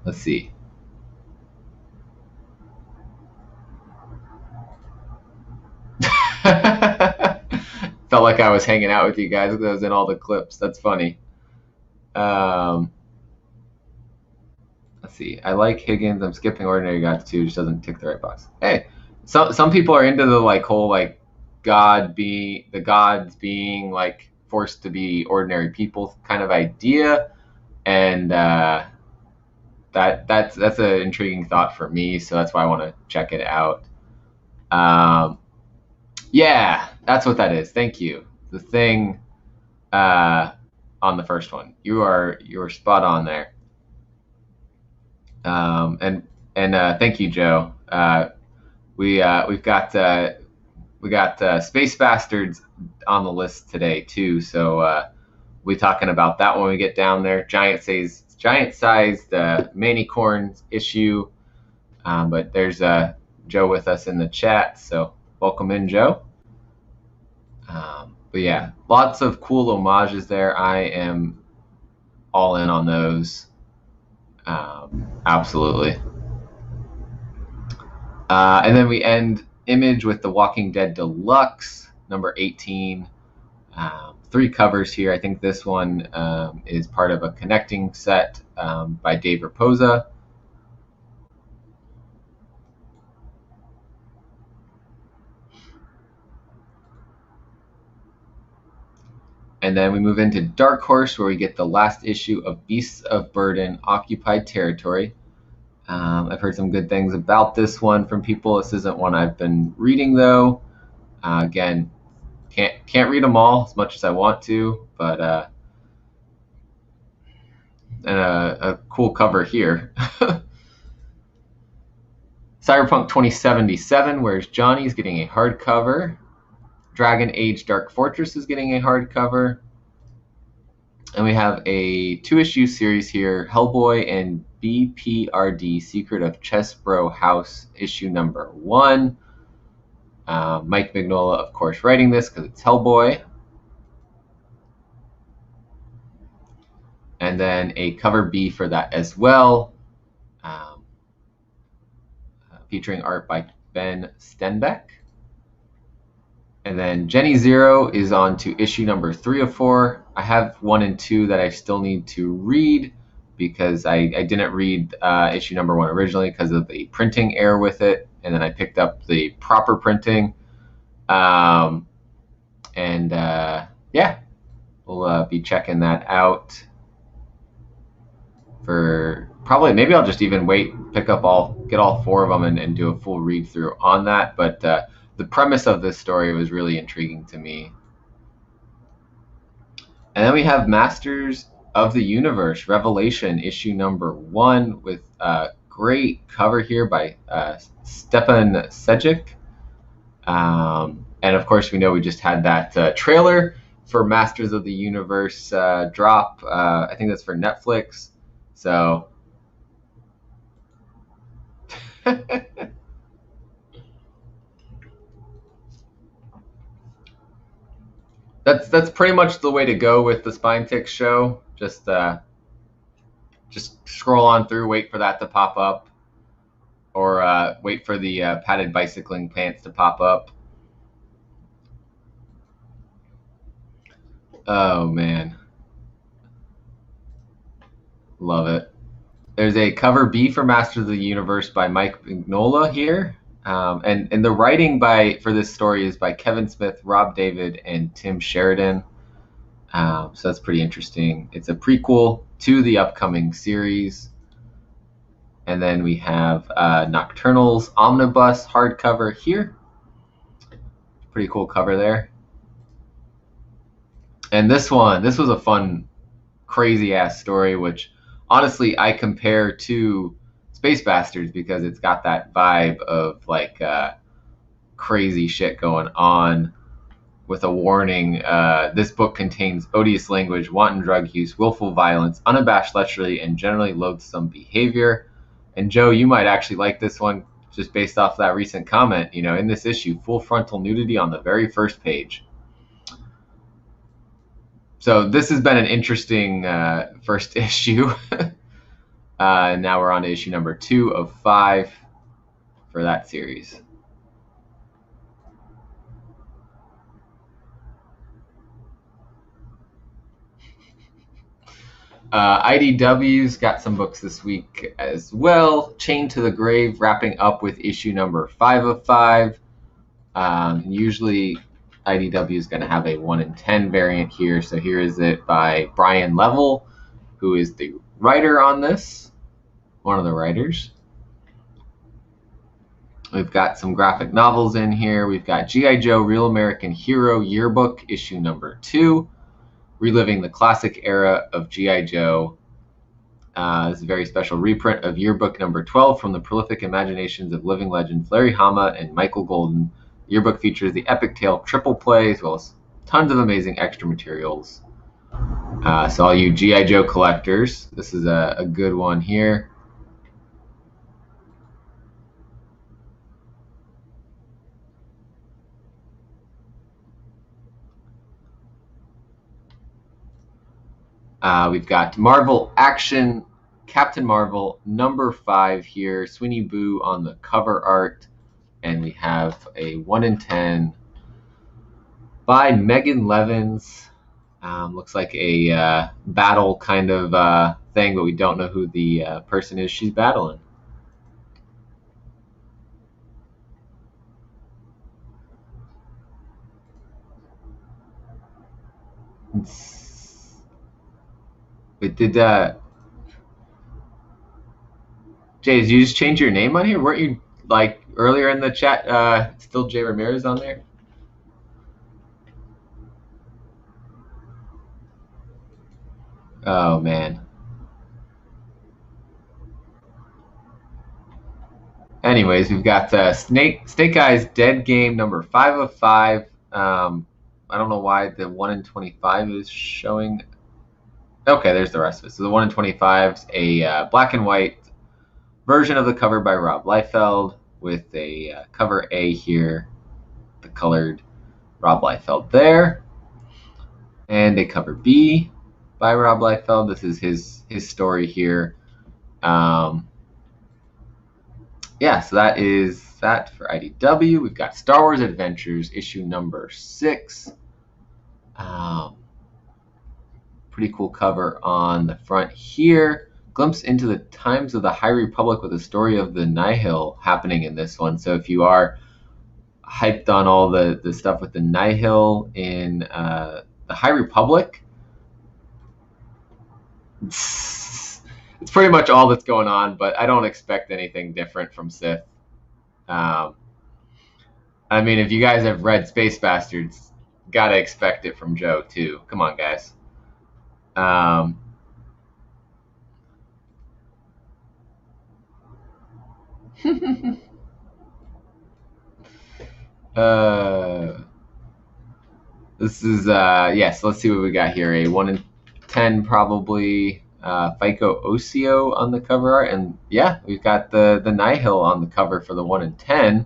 let's see. Felt like I was hanging out with you guys because I was in all the clips. That's funny. Let's see. I like Higgins. I'm skipping Ordinary Gods too. Just doesn't tick the right box. Hey, some people are into the whole the gods being like forced to be ordinary people kind of idea, and that's an intriguing thought for me. So that's why I want to check it out. Yeah, that's what that is. Thank you. The thing on the first one. You are spot on there. And thank you, Joe. We got Space Bastards on the list today too, so we'll be talking about that when we get down there. Giant sized Manicorns issue, but there's Joe with us in the chat, so welcome in, Joe. But yeah, lots of cool homages there. I am all in on those. Absolutely. And then we end Image with The Walking Dead Deluxe, number 18. 3 covers here. I think this one is part of a connecting set by Dave Raposa. And then we move into Dark Horse, where we get the last issue of Beasts of Burden, Occupied Territory. I've heard some good things about this one from people. This isn't one I've been reading, though. Again, can't read them all as much as I want to, but and a cool cover here. Cyberpunk 2077, where's Johnny's getting a hardcover. Dragon Age Dark Fortress is getting a hardcover. And we have a 2-issue series here, Hellboy and BPRD Secret of Chesbro House, issue number 1. Mike Mignola, of course, writing this because it's Hellboy. And then a cover B for that as well, featuring art by Ben Stenbeck. And then Jenny Zero is on to issue number 3 of 4. I have 1 and 2 that I still need to read because I didn't read issue number 1 originally because of the printing error with it. and then I picked up the proper printing. Yeah, we'll be checking that out for probably, maybe I'll just even get all 4 of them and do a full read through on that. But the premise of this story was really intriguing to me. And then we have Masters of the Universe Revelation issue number 1 with a great cover here by Stepan Sejic. And of course, we know we just had that trailer for Masters of the Universe drop. I think that's for Netflix. So that's pretty much the way to go with the Spine Tick show. Just scroll on through, wait for that to pop up, or wait for the padded bicycling pants to pop up. Oh man, love it. There's a cover B for Masters of the Universe by Mike Mignola here. And the writing for this story is by Kevin Smith, Rob David, and Tim Sheridan. So that's pretty interesting. It's a prequel to the upcoming series. And then we have Nocturnal's Omnibus hardcover here. Pretty cool cover there. And this was a fun, crazy-ass story, which honestly I compare to Space Bastards because it's got that vibe of like crazy shit going on, with a warning. This book contains odious language, wanton drug use, willful violence, unabashed lechery, and generally loathsome behavior. And Joe, you might actually like this one just based off that recent comment. In this issue, full frontal nudity on the very first page. So this has been an interesting first issue. And now we're on to issue number 2 of 5 for that series. IDW's got some books this week as well. Chained to the Grave, wrapping up with issue number 5 of 5. Usually IDW is going to have a 1 in 10 variant here. So here is it by Brian Level, who is the writer on this, one of the writers. We've got some graphic novels in here. We've got G.I. Joe Real American Hero Yearbook, issue number 2. Reliving the classic era of G.I. Joe. This is a very special reprint of Yearbook number 12 from the prolific imaginations of living legends Larry Hama and Michael Golden. The yearbook features the epic tale triple play, as well as tons of amazing extra materials. So all you G.I. Joe collectors, this is a good one here. We've got Marvel Action, Captain Marvel number 5 here, Sweeney Boo on the cover art, and we have a 1 in 10 by Megan Levins. Looks like a battle kind of thing, but we don't know who the person is she's battling. But did Jay, did you just change your name on here? Weren't you like earlier in the chat still Jay Ramirez on there? Oh man. Anyways, we've got Snake Eyes Dead Game number 5 of 5. I don't know why the 1 in 25 is showing. Okay, there's the rest of it. So the 1 in 25 is a black and white version of the cover by Rob Liefeld with a cover A here, the colored Rob Liefeld there, and a cover B by Rob Liefeld. This is his story here. Yeah, so that is that for IDW. We've got Star Wars Adventures issue number 6. Pretty cool cover on the front here. glimpse into the times of the High Republic with the story of the Nihil happening in this one. So if you are hyped on all the stuff with the Nihil in the High Republic, it's pretty much all that's going on, but I don't expect anything different from Sith. I mean, if you guys have read Space Bastards, gotta expect it from Joe too. Come on, guys. This is yes. Let's see what we got here. A 1 in 10 probably. FICO Ocio on the cover art, and yeah, we've got the Nihil on the cover for the 1 in 10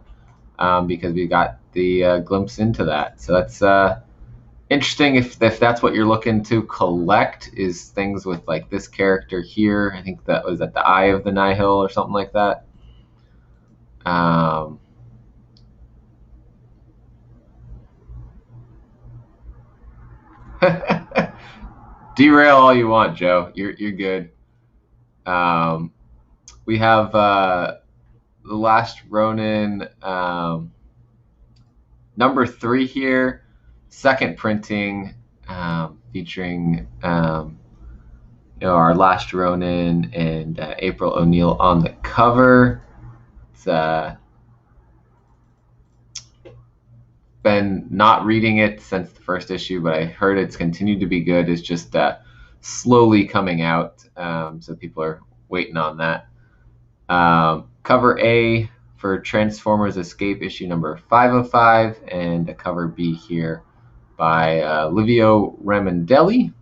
because we got the glimpse into that. So that's interesting if that's what you're looking to collect, is things with like this character here. I think that was at the Eye of the Nihil or something like that. Derail all you want, Joe. You're good. We have The Last Ronin number 3 here, second printing, featuring our Last Ronin and April O'Neil on the cover. It's been not reading it since the first issue, but I heard it's continued to be good. It's just slowly coming out, so people are waiting on that. Cover A for Transformers Escape issue number 505, and a cover B here by Livio Ramondelli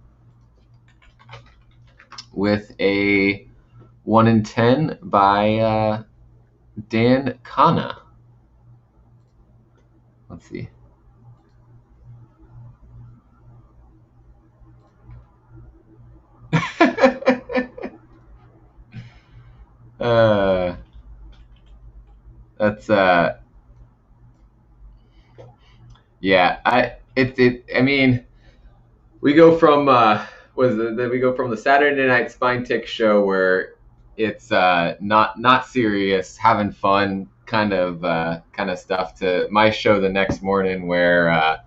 with a 1 in 10 by Dan Kana. Let's see. That's yeah. I mean, we go from we go from the Saturday Night Spine Tick show where it's not serious, having fun kind of stuff, to my show the next morning where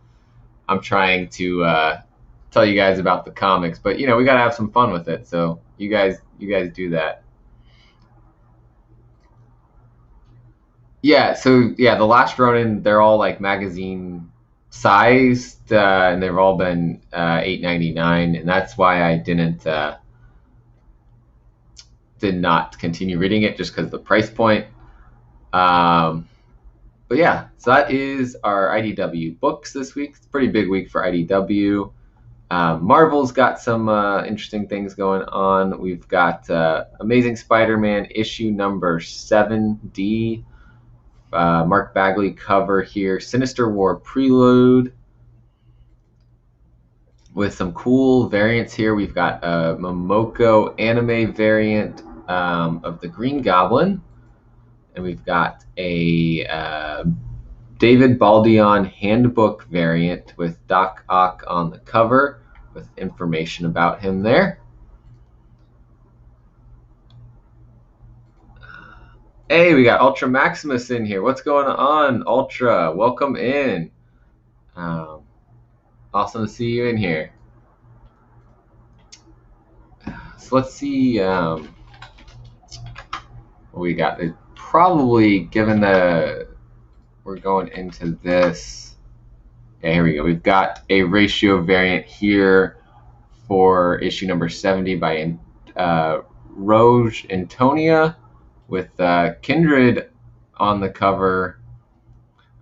I'm trying to tell you guys about the comics, but we got to have some fun with it. So you guys do that. Yeah. So yeah, The Last Ronin, they're all like magazine sized, and they've all been $8.99, and that's why I did not continue reading it, just because of the price point. But yeah, so that is our IDW books this week. It's a pretty big week for IDW. Marvel's got some interesting things going on. We've got Amazing Spider-Man issue number 7D. Mark Bagley cover here. Sinister War Prelude with some cool variants here. We've got a Momoko anime variant of the Green Goblin. And we've got a David Baldeon handbook variant with Doc Ock on the cover with information about him there. Hey, we got Ultra Maximus in here. What's going on, Ultra? Welcome in. Awesome to see you in here. So let's see what we got. It probably, given we're going into this. Yeah, here we go. We've got a ratio variant here for issue number 70 by Roge Antonia with Kindred on the cover.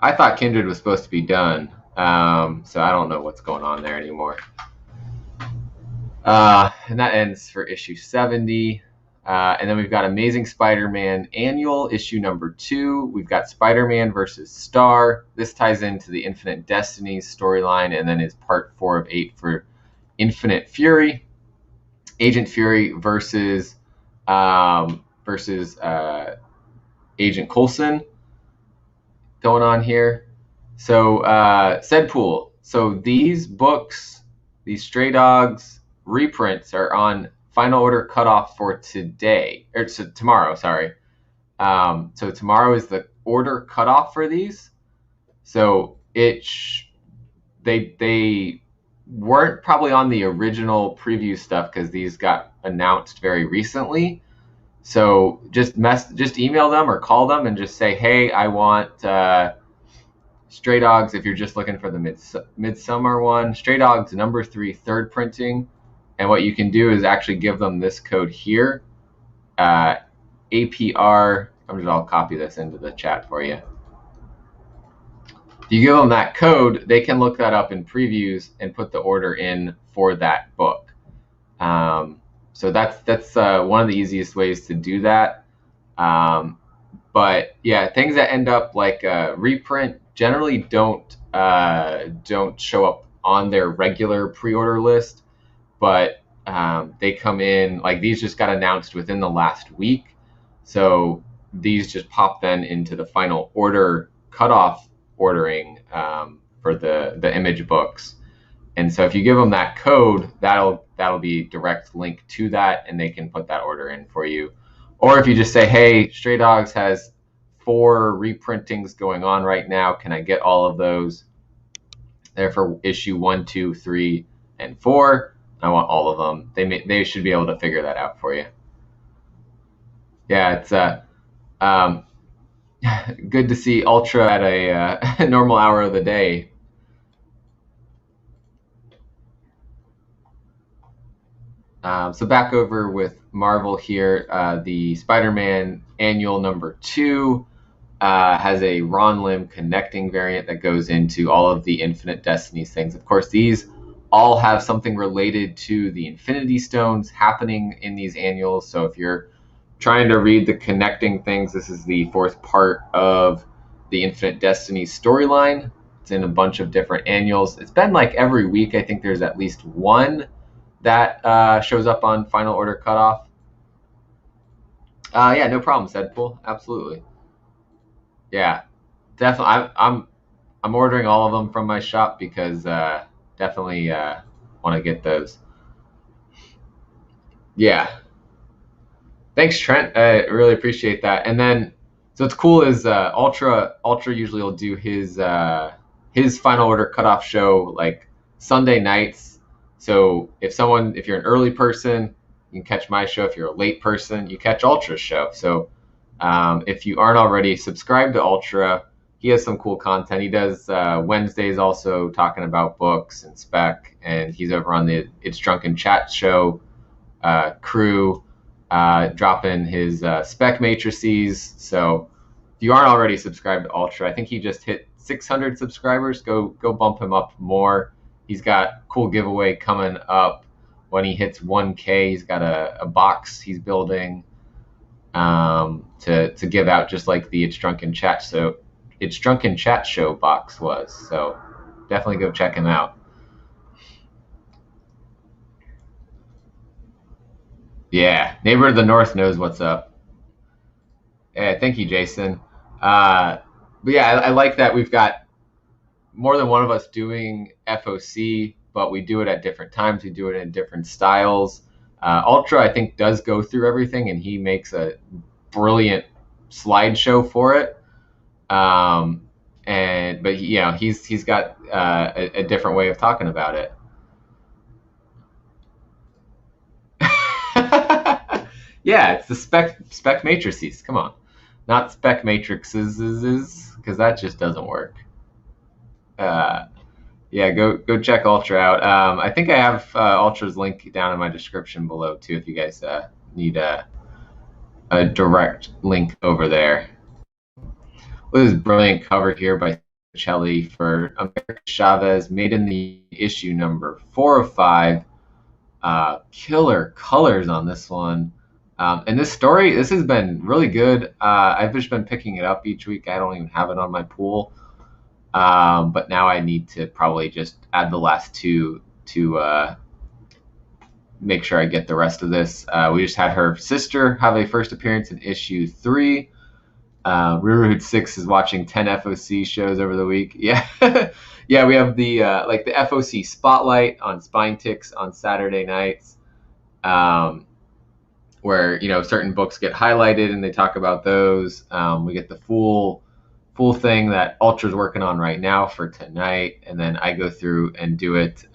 I thought Kindred was supposed to be done, so I don't know what's going on there anymore. And that ends for issue 70. And then we've got Amazing Spider-Man Annual, issue number 2. We've got Spider-Man versus Star. This ties into the Infinite Destinies storyline, and then is part 4 of 8 for Infinite Fury. Agent Fury versus Agent Coulson going on here. So Sedpool. So these books, these Stray Dogs reprints, are on final order cutoff for today, or tomorrow, sorry. So tomorrow is the order cutoff for these. So they weren't probably on the original preview stuff because these got announced very recently. So just email them or call them and just say, hey, I want Stray Dogs, if you're just looking for the Midsummer one, Stray Dogs #3 third printing. And what you can do is actually give them this code here, APR. I'll copy this into the chat for you. If you give them that code, they can look that up in previews and put the order in for that book. So that's one of the easiest ways to do that. But yeah, things that end up like a reprint generally don't show up on their regular pre-order list, but they come in, like these just got announced within the last week, so these just pop then into the final order cutoff ordering for the image books. And so if you give them that code, that'll be direct link to that, and they can put that order in for you. Or if you just say, hey, Stray Dogs has 4 reprintings going on right now, can I get all of those? They're for issue 1, 2, 3, and 4. I want all of them. They should be able to figure that out for you. Yeah, it's good to see Ultra at a normal hour of the day. So back over with Marvel here, the Spider-Man annual #2 has a Ron Lim connecting variant that goes into all of the Infinite Destinies things. Of course, these all have something related to the Infinity Stones happening in these annuals. So if you're trying to read the connecting things, this is the 4th part of the Infinite Destinies storyline. It's in a bunch of different annuals. It's been like every week, I think there's at least one that shows up on Final Order Cutoff. Yeah, no problem, Deadpool. Absolutely. Yeah, definitely. I'm ordering all of them from my shop because definitely want to get those. Yeah. Thanks, Trent. I really appreciate that. And then, so what's cool is Ultra usually will do his Final Order Cutoff show like Sunday nights. So if you're an early person, you can catch my show. If you're a late person, you catch Ultra's show. So if you aren't already subscribed to Ultra, he has some cool content. He does Wednesdays also talking about books and spec, and he's over on the It's Drunken Chat show crew, dropping his spec matrices. So if you aren't already subscribed to Ultra, I think he just hit 600 subscribers. Go bump him up more. He's got cool giveaway coming up when he hits 1K. He's got a box he's building to give out, just like the It's Drunken Chat show box was. So definitely go check him out. Yeah, Neighbor of the North knows what's up. Yeah, thank you, Jason. But yeah, I like that we've got more than one of us doing FOC, but we do it at different times. We do it in different styles. Ultra, I think, does go through everything, and he makes a brilliant slideshow for it. But he's got a different way of talking about it. Yeah, it's the spec matrices. Come on, not spec matrices, because that just doesn't work. Yeah, go check Ultra out. I think I have Ultra's link down in my description below too, if you guys need a direct link over there. Look at this brilliant cover here by Celli for America Chavez, made in the issue #4 of 5. Killer colors on this one. And this story, this has been really good. I've just been picking it up each week. I don't even have it on my pool. But now I need to probably just add the last 2 to make sure I get the rest of this. We just had her sister have a first appearance in issue 3. Riverhood 6 is watching 10 FOC shows over the week. Yeah, yeah. We have the FOC Spotlight on Spine Ticks on Saturday nights. where certain books get highlighted and they talk about those. We get the full thing that Ultra's working on right now for tonight, and then I go through and do it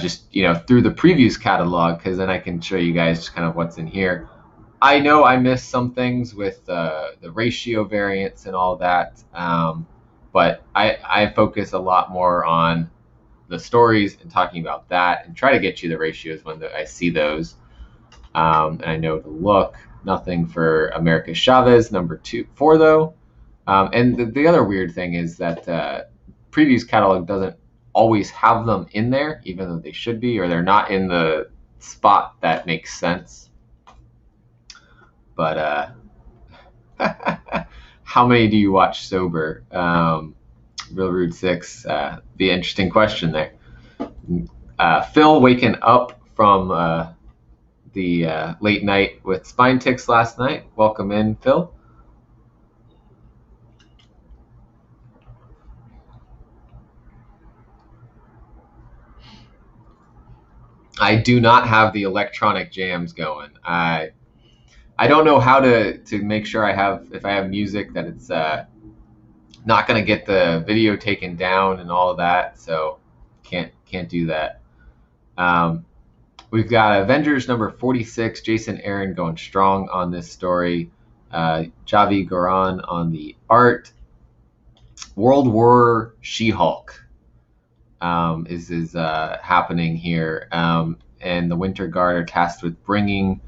just through the previews catalog, because then I can show you guys just kind of what's in here. I know I missed some things with the ratio variants and all that, but I focus a lot more on the stories and talking about that, and try to get you the ratios when I see those. And I know to look. Nothing for America Chavez, number 4 though. And the other weird thing is that previews catalog doesn't always have them in there, even though they should be, or they're not in the spot that makes sense. But how many do you watch sober? Real Rude 6, the interesting question there. Phil waking up from the late night with spine ticks last night. Welcome in, Phil. I do not have the electronic jams going. I don't know how to make sure if I have music that it's not going to get the video taken down and all of that, so can't do that. We've got Avengers number 46, Jason Aaron going strong on this story. Javi Goran on the art. World War She-Hulk is happening here. And the Winter Guard are tasked with bringing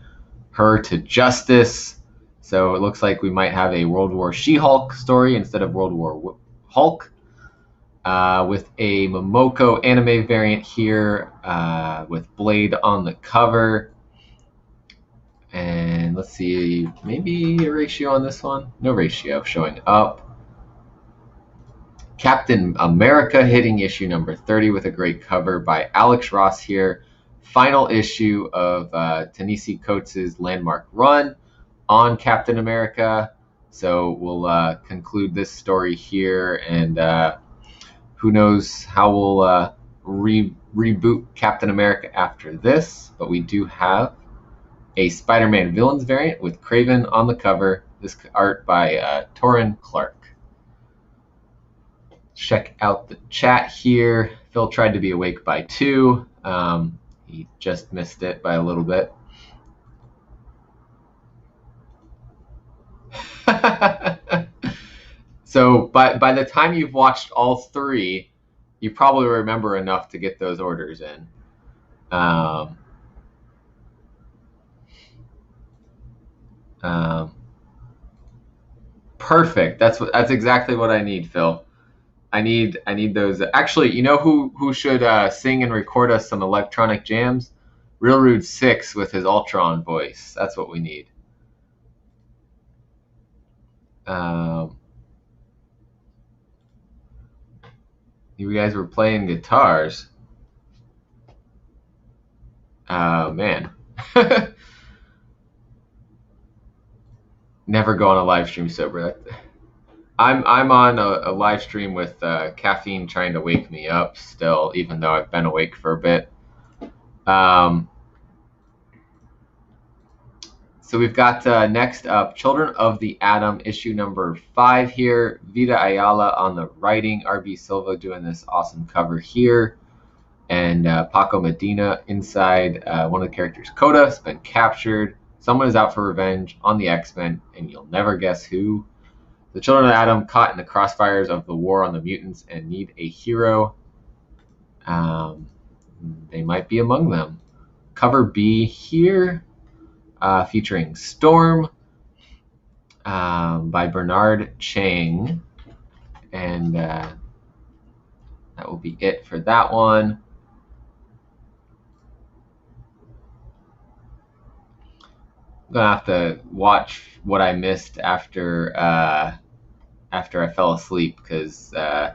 her to justice. So it looks like we might have a World War She-Hulk story instead of World War Hulk. With a Momoko anime variant here, with Blade on the cover. And let's see, maybe a ratio on this one? No ratio showing up. Captain America hitting issue number 30 with a great cover by Alex Ross here. Final issue of Ta-Nehisi Coates' landmark run on Captain America. So we'll conclude this story here, and who knows how we'll reboot Captain America after this. But we do have a Spider-Man Villains variant with Kraven on the cover. This art by Torrin Clark. Check out the chat here. Phil tried to be awake by 2. He just missed it by a little bit. So by the time you've watched all 3, you probably remember enough to get those orders in. Perfect. That's exactly what I need, Phil. I need those. Actually, you know who should sing and record us some electronic jams? Real Rude 6 with his Ultron voice. That's what we need. You guys were playing guitars. Oh, man. Never go on a live stream sober. I'm on a live stream with caffeine trying to wake me up still, even though I've been awake for a bit. So we've got next up, Children of the Atom, issue number 5 here. Vita Ayala on the writing, RB Silva doing this awesome cover here. And Paco Medina inside. One of the characters, Coda, has been captured. Someone is out for revenge on the X-Men, and you'll never guess who. The Children of the Atom caught in the crossfires of the war on the mutants and need a hero. They might be among them. Cover B here, featuring Storm by Bernard Chang. And that will be it for that one. I'm going to have to watch what I missed after I fell asleep, because I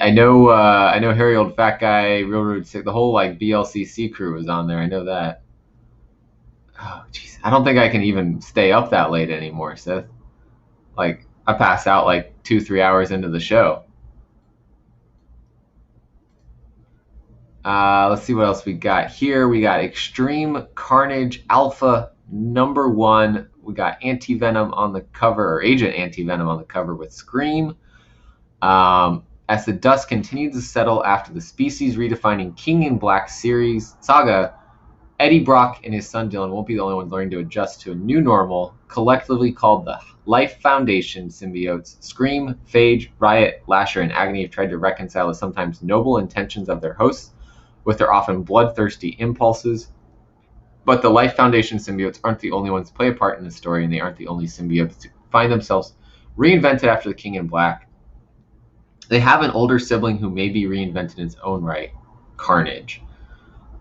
know Harry Old Fat Guy, Real Rude Sick, the whole like BLCC crew was on there. I know that. Oh jeez, I don't think I can even stay up that late anymore, Seth. Like I pass out like 2-3 hours into the show. Let's see what else we got here. We got Extreme Carnage Alpha #1. We got Anti-Venom on the cover, or Agent Anti-Venom on the cover with Scream. As the dust continues to settle after the species redefining King in Black series saga, Eddie Brock and his son Dylan won't be the only ones learning to adjust to a new normal, collectively called the Life Foundation symbiotes. Scream, Phage, Riot, Lasher, and Agony have tried to reconcile the sometimes noble intentions of their hosts with their often bloodthirsty impulses. But the Life Foundation symbiotes aren't the only ones to play a part in the story, and they aren't the only symbiotes to find themselves reinvented after the King in Black. They have an older sibling who may be reinvented in its own right, Carnage.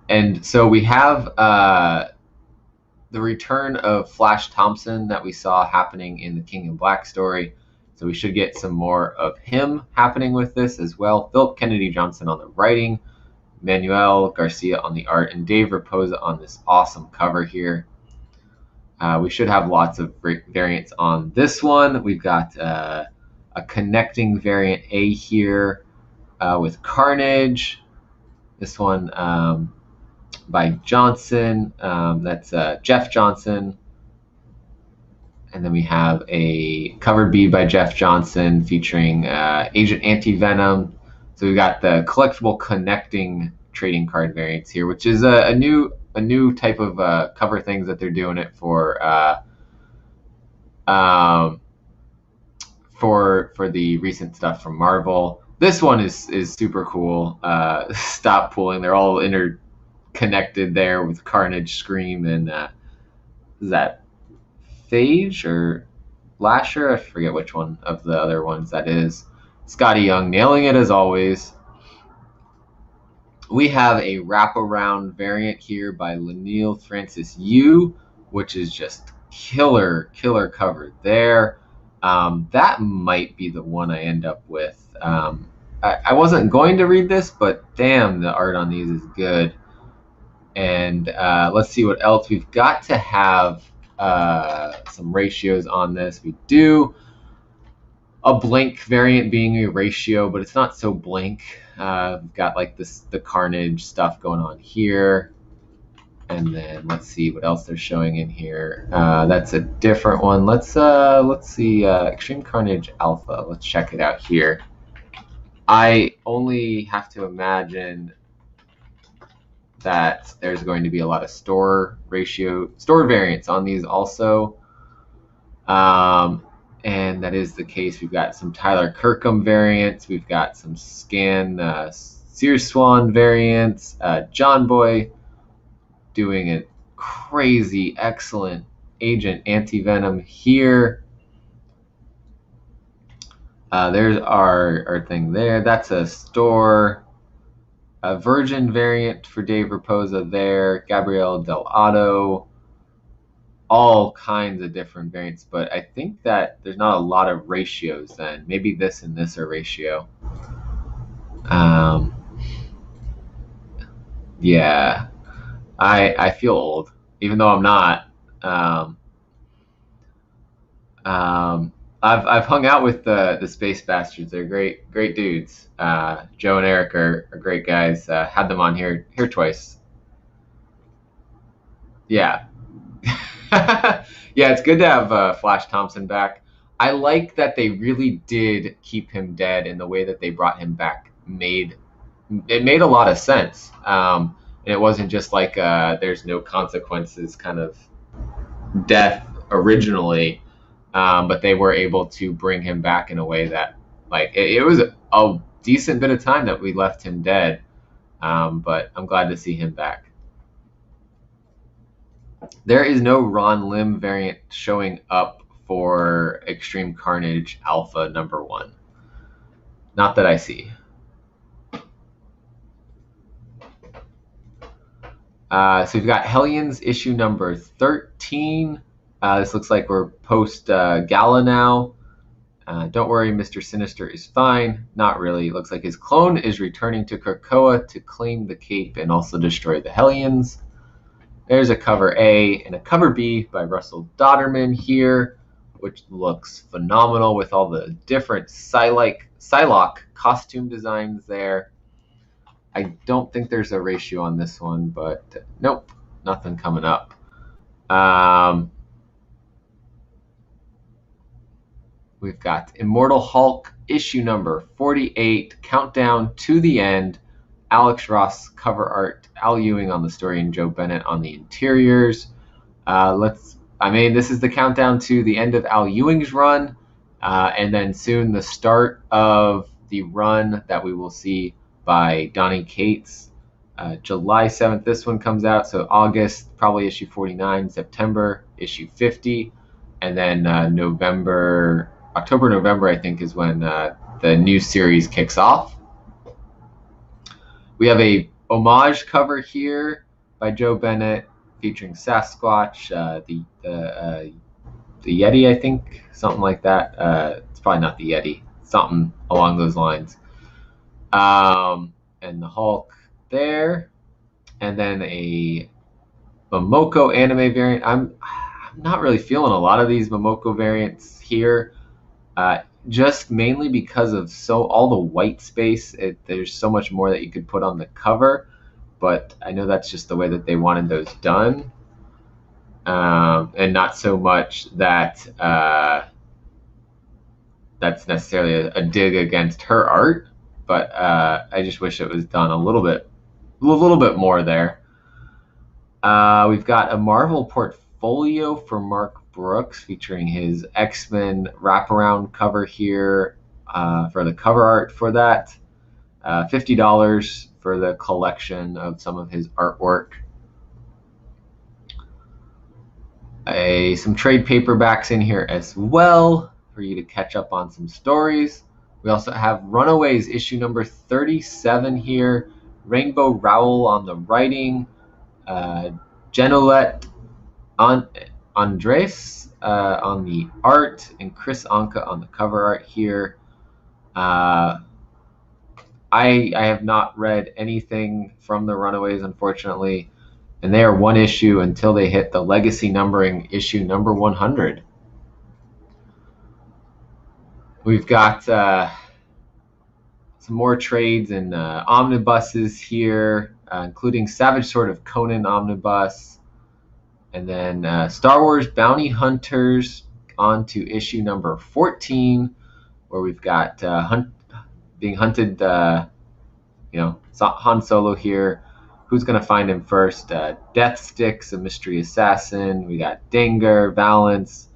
And so we have the return of Flash Thompson that we saw happening in the King in Black story. So we should get some more of him happening with this as well. Philip Kennedy Johnson on the writing, Manuel Garcia on the art, and Dave Raposa on this awesome cover here. We should have lots of variants on this one. We've got a connecting variant A here with Carnage. This one by Johnson. That's Jeff Johnson. And then we have a cover B by Jeff Johnson featuring Agent Anti-Venom. So we've got the collectible connecting trading card variants here, which is a new type of cover things that they're doing it for the recent stuff from Marvel. This one is super cool. Stop pooling. They're all interconnected there with Carnage, Scream, and is that Phage or Lasher? I forget which one of the other ones that is. Scotty Young nailing it as always. We have a wraparound variant here by Lanil Francis Yu, which is just killer cover there. That might be the one I end up with. I wasn't going to read this, but damn, the art on these is good. And let's see what else. We've got to have some ratios on this. We do. A blank variant being a ratio, but it's not so blank. We've got like the Carnage stuff going on here. And then let's see what else they're showing in here. That's a different one. Let's see Extreme Carnage Alpha. Let's check it out here. I only have to imagine that there's going to be a lot of store variants on these also. And that is the case. We've got some Tyler Kirkham variants. We've got some Sears Swan variants. John Boy doing a crazy, excellent Agent Anti-Venom here. There's our thing there. That's a store. A Virgin variant for Dave Raposa there. Gabriel Del Otto. All kinds of different variants, but I think that there's not a lot of ratios then. Maybe this and this are ratio. Yeah, I feel old, even though I'm not. I've hung out with the Space Bastards. They're great dudes. Joe and Eric are great guys. Had them on here twice. Yeah. Yeah, it's good to have Flash Thompson back. I like that they really did keep him dead, and the way that they brought him back made a lot of sense. And it wasn't just like there's no consequences kind of death originally, but they were able to bring him back in a way that, like, it was a decent bit of time that we left him dead, but I'm glad to see him back. There is no Ron Lim variant showing up for Extreme Carnage Alpha #1. Not that I see. So we've got Hellions issue number 13. This looks like we're post Gala now. Don't worry, Mr. Sinister is fine. Not really. It looks like his clone is returning to Krakoa to claim the cape and also destroy the Hellions. There's a cover A and a cover B by Russell Dodderman here, which looks phenomenal with all the different Psylocke costume designs there. I don't think there's a ratio on this one, but nope, nothing coming up. We've got Immortal Hulk issue number 48, Countdown to the End. Alex Ross cover art, Al Ewing on the story, and Joe Bennett on the interiors. This is the countdown to the end of Al Ewing's run, and then soon the start of the run that we will see by Donny Cates. July 7th, this one comes out, so August, probably issue 49, September, issue 50, and then October, November, I think, is when the new series kicks off. We have a homage cover here by Joe Bennett featuring Sasquatch, the Yeti, I think, something like that. It's probably not the Yeti, something along those lines. And the Hulk there, and then a Momoko anime variant. I'm not really feeling a lot of these Momoko variants here. Just mainly because of all the white space. There's so much more that you could put on the cover, but I know that's just the way that they wanted those done, and not so much that that's necessarily a dig against her art, but I just wish it was done a little bit more there. We've got a Marvel portfolio for Mark Brooks featuring his X-Men wraparound cover here for the cover art for that. $50 for the collection of some of his artwork. Some trade paperbacks in here as well for you to catch up on some stories. We also have Runaways issue number 37 here. Rainbow Rowell on the writing. Genolette Andres on the art, and Chris Anka on the cover art here. I have not read anything from the Runaways, unfortunately, and they are one issue until they hit the legacy numbering issue number 100. We've got some more trades and omnibuses here, including Savage Sword of Conan omnibus. And then Star Wars Bounty Hunters on to issue number 14, where we've got being hunted, Han Solo here. Who's going to find him first? Death Sticks, a mystery assassin. We got Dinger, Valance.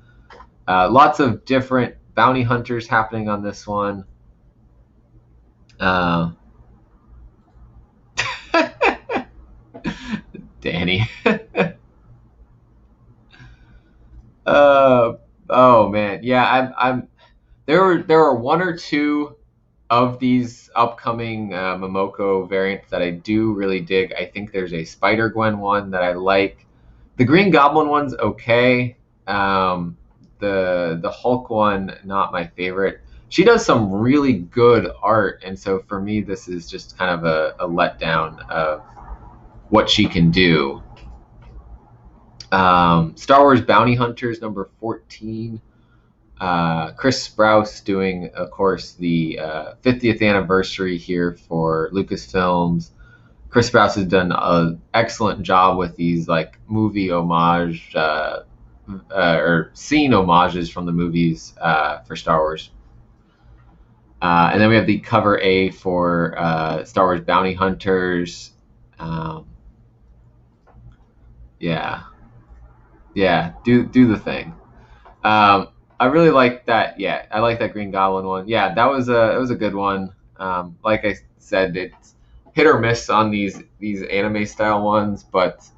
Lots of different bounty hunters happening on this one. Danny. Oh man, yeah. There were one or two of these upcoming Momoko variants that I do really dig. I think there's a Spider-Gwen one that I like. The Green Goblin one's okay. The Hulk one, not my favorite. She does some really good art, and so for me, this is just kind of a letdown of what she can do. Star Wars Bounty Hunters number 14. Chris Sprouse doing, of course, the 50th anniversary here for Lucasfilms. Chris Sprouse has done an excellent job with these like movie homage or scene homages from the movies for Star Wars. And then we have the cover A for Star Wars Bounty Hunters. Yeah, do the thing. I really like that. Yeah, I like that Green Goblin one. Yeah, it was a good one. Like I said, it's hit or miss on these anime style ones, but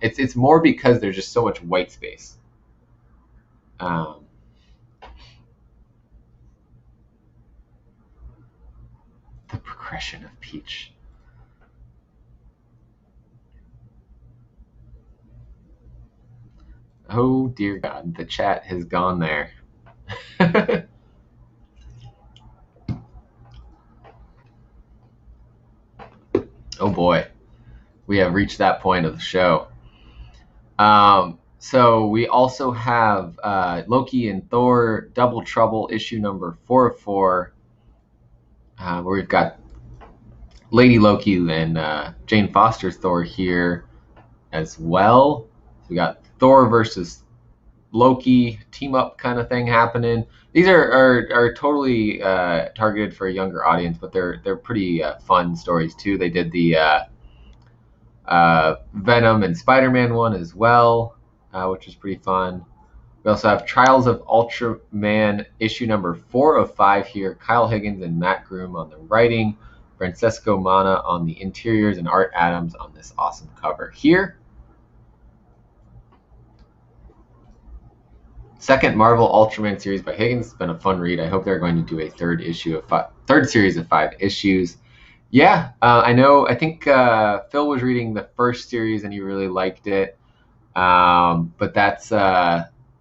it's more because there's just so much white space. The progression of Peach. Oh dear God, the chat has gone there. Oh boy, we have reached that point of the show. So we also have Loki and Thor Double Trouble issue number 4 of 4, where we've got Lady Loki and Jane Foster's Thor here as well. So we got Thor versus Loki team up kind of thing happening. These are totally targeted for a younger audience, but they're pretty fun stories too. They did the Venom and Spider-Man one as well, which is pretty fun. We also have Trials of Ultraman issue number 4 of 5 here. Kyle Higgins and Matt Groom on the writing, Francesco Mana on the interiors, and Art Adams on this awesome cover here. Second Marvel Ultraman series by Higgins. It's been a fun read. I hope they're going to do a third series of 5 issues. Yeah, I know. I think Phil was reading the first series and he really liked it.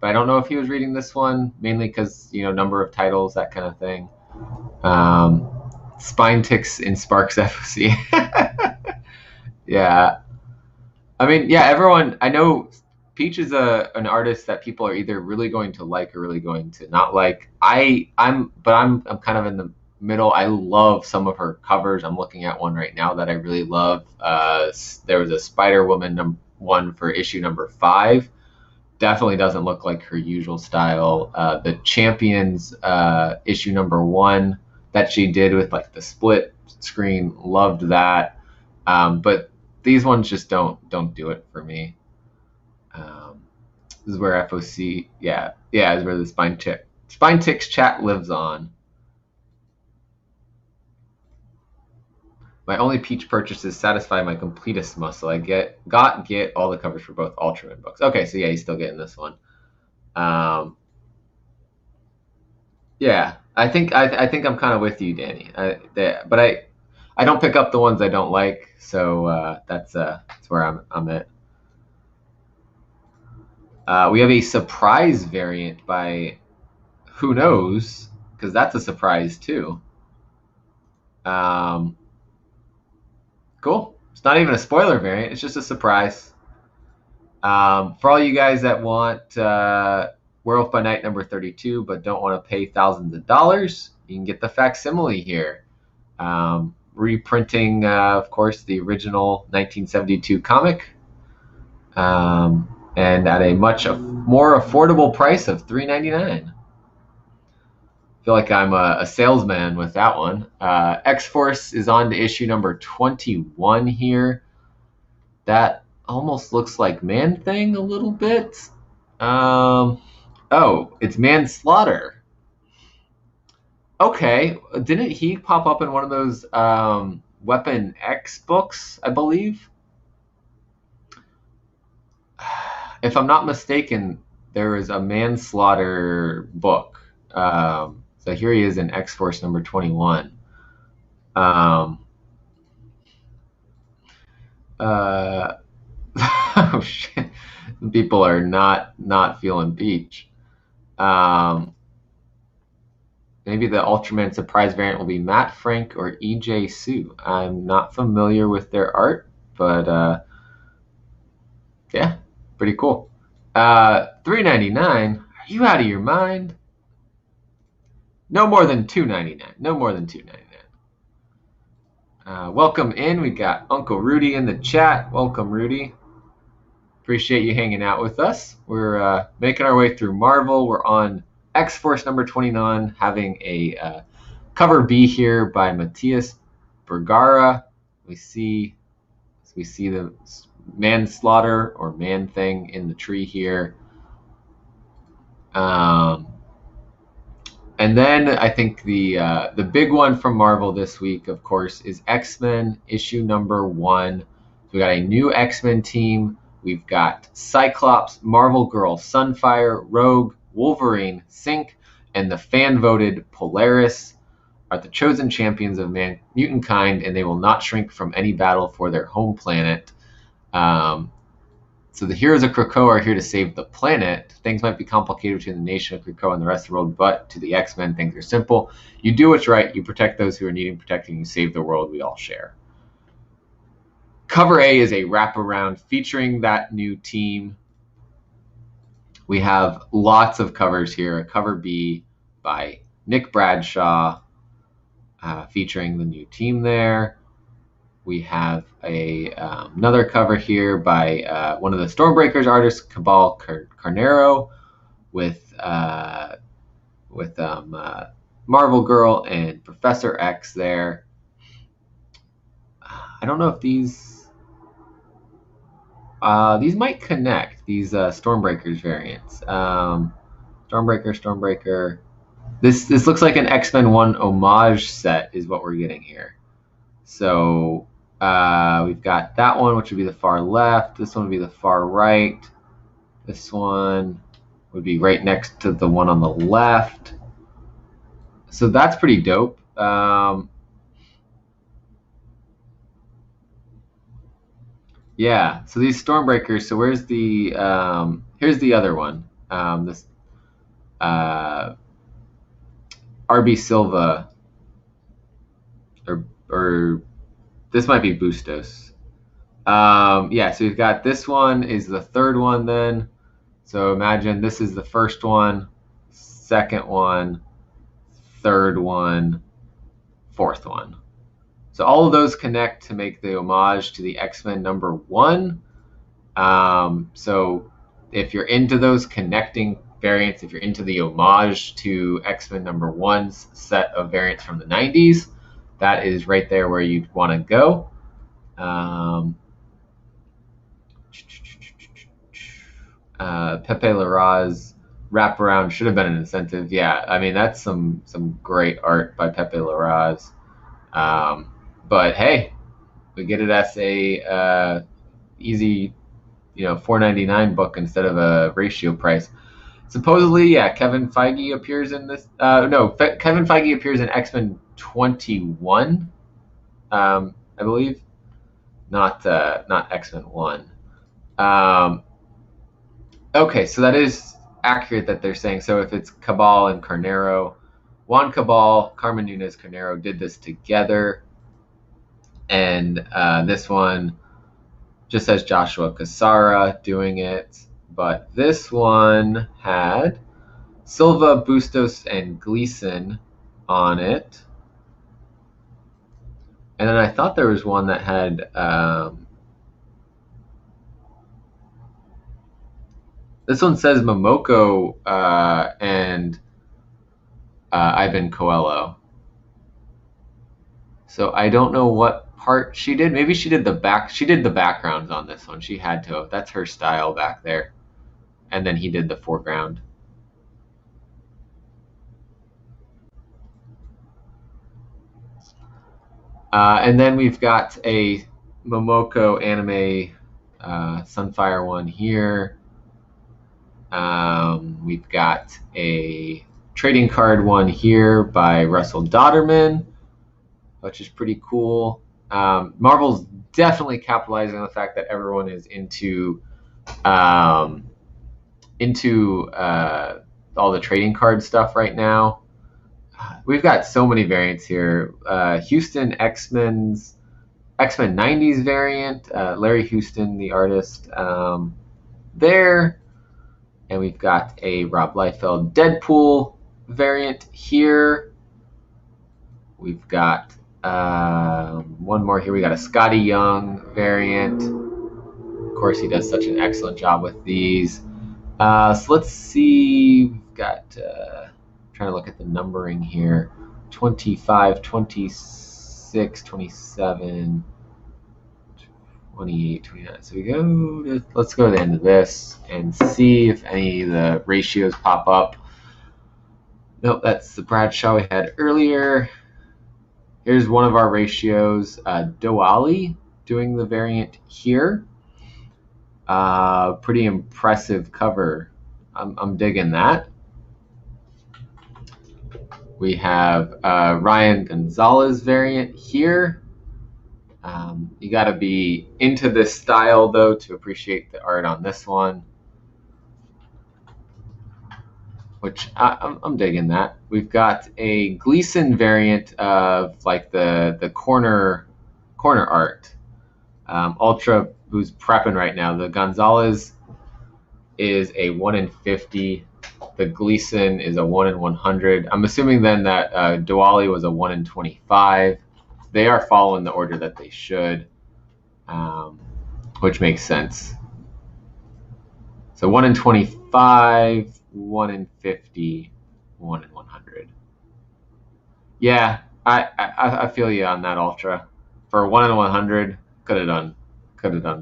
But I don't know if he was reading this one, mainly because, number of titles, that kind of thing. Spine Ticks in Sparks FOC. Yeah. I mean, yeah, everyone, I know Peach is an artist that people are either really going to like or really going to not like. I'm kind of in the middle. I love some of her covers. I'm looking at one right now that I really love. There was a Spider-Woman one for issue number 5. Definitely doesn't look like her usual style. The Champions issue number 1 that she did with like the split screen, loved that. But these ones just don't do it for me. This is where FOC, is where the Spine Ticks chat lives on. My only Peach purchases satisfy my completist muscle. I get all the covers for both Ultraman books. Okay, so yeah, he's still getting this one. Yeah, I think I'm kind of with you, Danny. But I don't pick up the ones I don't like, so that's where I'm at. We have a surprise variant by Who Knows, because that's a surprise too. Cool. It's not even a spoiler variant. It's just a surprise. For all you guys that want Werewolf by Night number 32 but don't want to pay thousands of dollars, you can get the facsimile here. Reprinting, of course, the original 1972 comic. And at a much more affordable price of $3.99. I feel like I'm a salesman with that one. X-Force is on to issue number 21 here. That almost looks like Man-Thing a little bit. Oh, it's Manslaughter. Okay, didn't he pop up in one of those Weapon X books, I believe? If I'm not mistaken, there is a Manslaughter book. So here he is in X-Force number 21. Oh shit! People are not feeling Peach. Maybe the Ultraman surprise variant will be Matt Frank or EJ Sue. I'm not familiar with their art, but yeah, pretty cool. $3.99. Are you out of your mind? No more than $2.99. No more than $2.99. Welcome in. We got Uncle Rudy in the chat. Welcome, Rudy. Appreciate you hanging out with us. We're making our way through Marvel. We're on X-Force number 29, having a cover B here by Matthias Bergara. We see the Manslaughter or Man-Thing in the tree here. And then I think the big one from Marvel this week, of course, is X-Men issue number 1. So we got a new X-Men team. We've got Cyclops, Marvel Girl, Sunfire, Rogue, Wolverine, Synch, and the fan-voted Polaris are the chosen champions of mutant kind, and they will not shrink from any battle for their home planet. So the heroes of Krakoa are here to save the planet. Things might be complicated between the nation of Krakoa and the rest of the world, but to the X-Men, things are simple. You do what's right. You protect those who are needing protecting. You save the world we all share. Cover A is a wraparound featuring that new team. We have lots of covers here. Cover B by Nick Bradshaw featuring the new team there. We have another cover here by one of the Stormbreakers artists, Cabal Carnero, with Marvel Girl and Professor X there. I don't know if these might connect, these Stormbreakers variants. Stormbreaker. This looks like an X-Men 1 homage set is what we're getting here. So we've got that one, which would be the far left. This one would be the far right. This one would be right next to the one on the left. So that's pretty dope. Yeah, so these Stormbreakers, so where's the, here's the other one. This RB Silva, or this might be Bustos. Yeah, so we've got this one is the third one then. So imagine this is the first one, second one, third one, fourth one. So all of those connect to make the homage to the X-Men #1. So if you're into those connecting variants, if you're into the homage to X-Men #1's set of variants from the 90s, that is right there where you'd want to go. Pepe Larraz's wraparound should have been an incentive. Yeah, I mean, that's some great art by Pepe Larraz. But hey, we get it as a easy, $4.99 book instead of a ratio price. Supposedly, yeah, Kevin Feige appears in this. Kevin Feige appears in X-Men 21, I believe, not X-Men 1. Okay, so that is accurate that they're saying. So if it's Cabal and Carnero, Juan Cabal, Carmen Nunez Carnero did this together. And this one just has Joshua Cassara doing it. But this one had Silva, Bustos, and Gleason on it. And then I thought there was one that had this one says Momoko and Ivan Coelho. So I don't know what part she did. Maybe she did the backgrounds on this one. She had to. That's her style back there. And then he did the foreground. And then we've got a Momoko anime Sunfire one here. We've got a trading card one here by Russell Dodderman, which is pretty cool. Marvel's definitely capitalizing on the fact that everyone is into all the trading card stuff right now. We've got so many variants here. Houston X-Men 90s variant, Larry Houston, the artist, there. And we've got a Rob Liefeld Deadpool variant here. We've got one more here. We got a Scotty Young variant. Of course, he does such an excellent job with these. So let's see. We've got, trying to look at the numbering here. 25, 26, 27, 28, 29. So let's go to the end of this and see if any of the ratios pop up. Nope, that's the Bradshaw we had earlier. Here's one of our ratios, Doali doing the variant here. Pretty impressive cover. I'm digging that. We have Ryan Gonzalez variant here. You got to be into this style, though, to appreciate the art on this one, which I'm digging that. We've got a Gleason variant of like the corner art. Ultra, who's prepping right now. The Gonzalez is a 1 in 50. The Gleason is a 1 in 100. I'm assuming then that Doali was a 1 in 25. they are following the order that they should, which makes sense. So 1 in 25, 1 in 50, 1 in 100. Yeah, I feel you on that, Ultra. For 1 in 100, could have done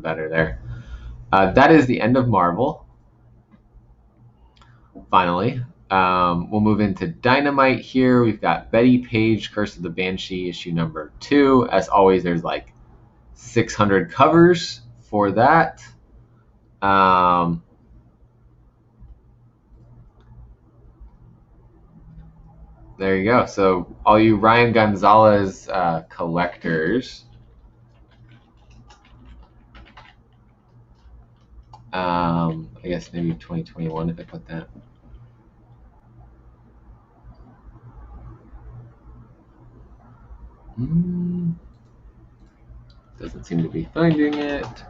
better there. That is the end of Marvel. Finally, we'll move into Dynamite here. We've got Betty Page, Curse of the Banshee, issue number 2. As always, there's like 600 covers for that. There you go. So all you Ryan Gonzalez collectors, I guess maybe 2021 if I put that. Doesn't seem to be finding it.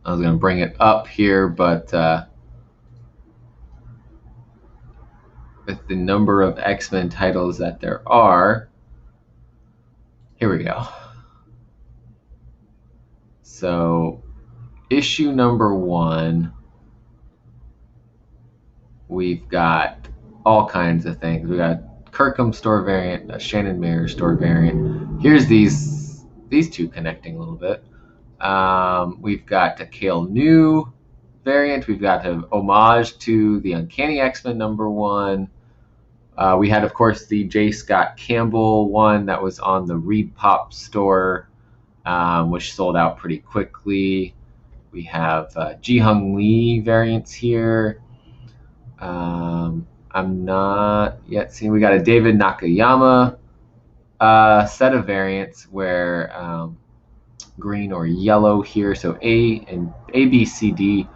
I was going to bring it up here, but with the number of X-Men titles that there are, here we go. So issue number 1, we've got all kinds of things. We got Kirkham store variant, a Shannon Mayer store variant. Here's these two connecting a little bit. We've got a Cale New variant. We've got an homage to the Uncanny X-Men number 1. We had, of course, the J. Scott Campbell one that was on the Reed Pop store, which sold out pretty quickly. We have Ji Hung Lee variants here. I'm not yet seeing. We got a David Nakayama set of variants where green or yellow here. So A, B, C, D.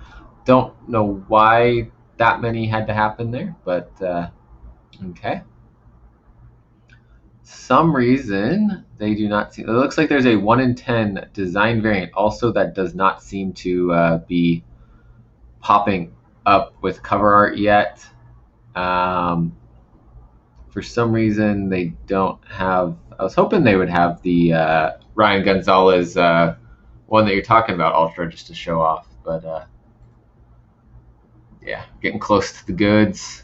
Don't know why that many had to happen there, but okay. Some reason they do not see. It looks like there's a 1 in 10 design variant also that does not seem to be popping up with cover art yet. For some reason they don't have. I was hoping they would have the Ryan Gonzalez one that you're talking about, Ultra, just to show off, but yeah, getting close to the goods.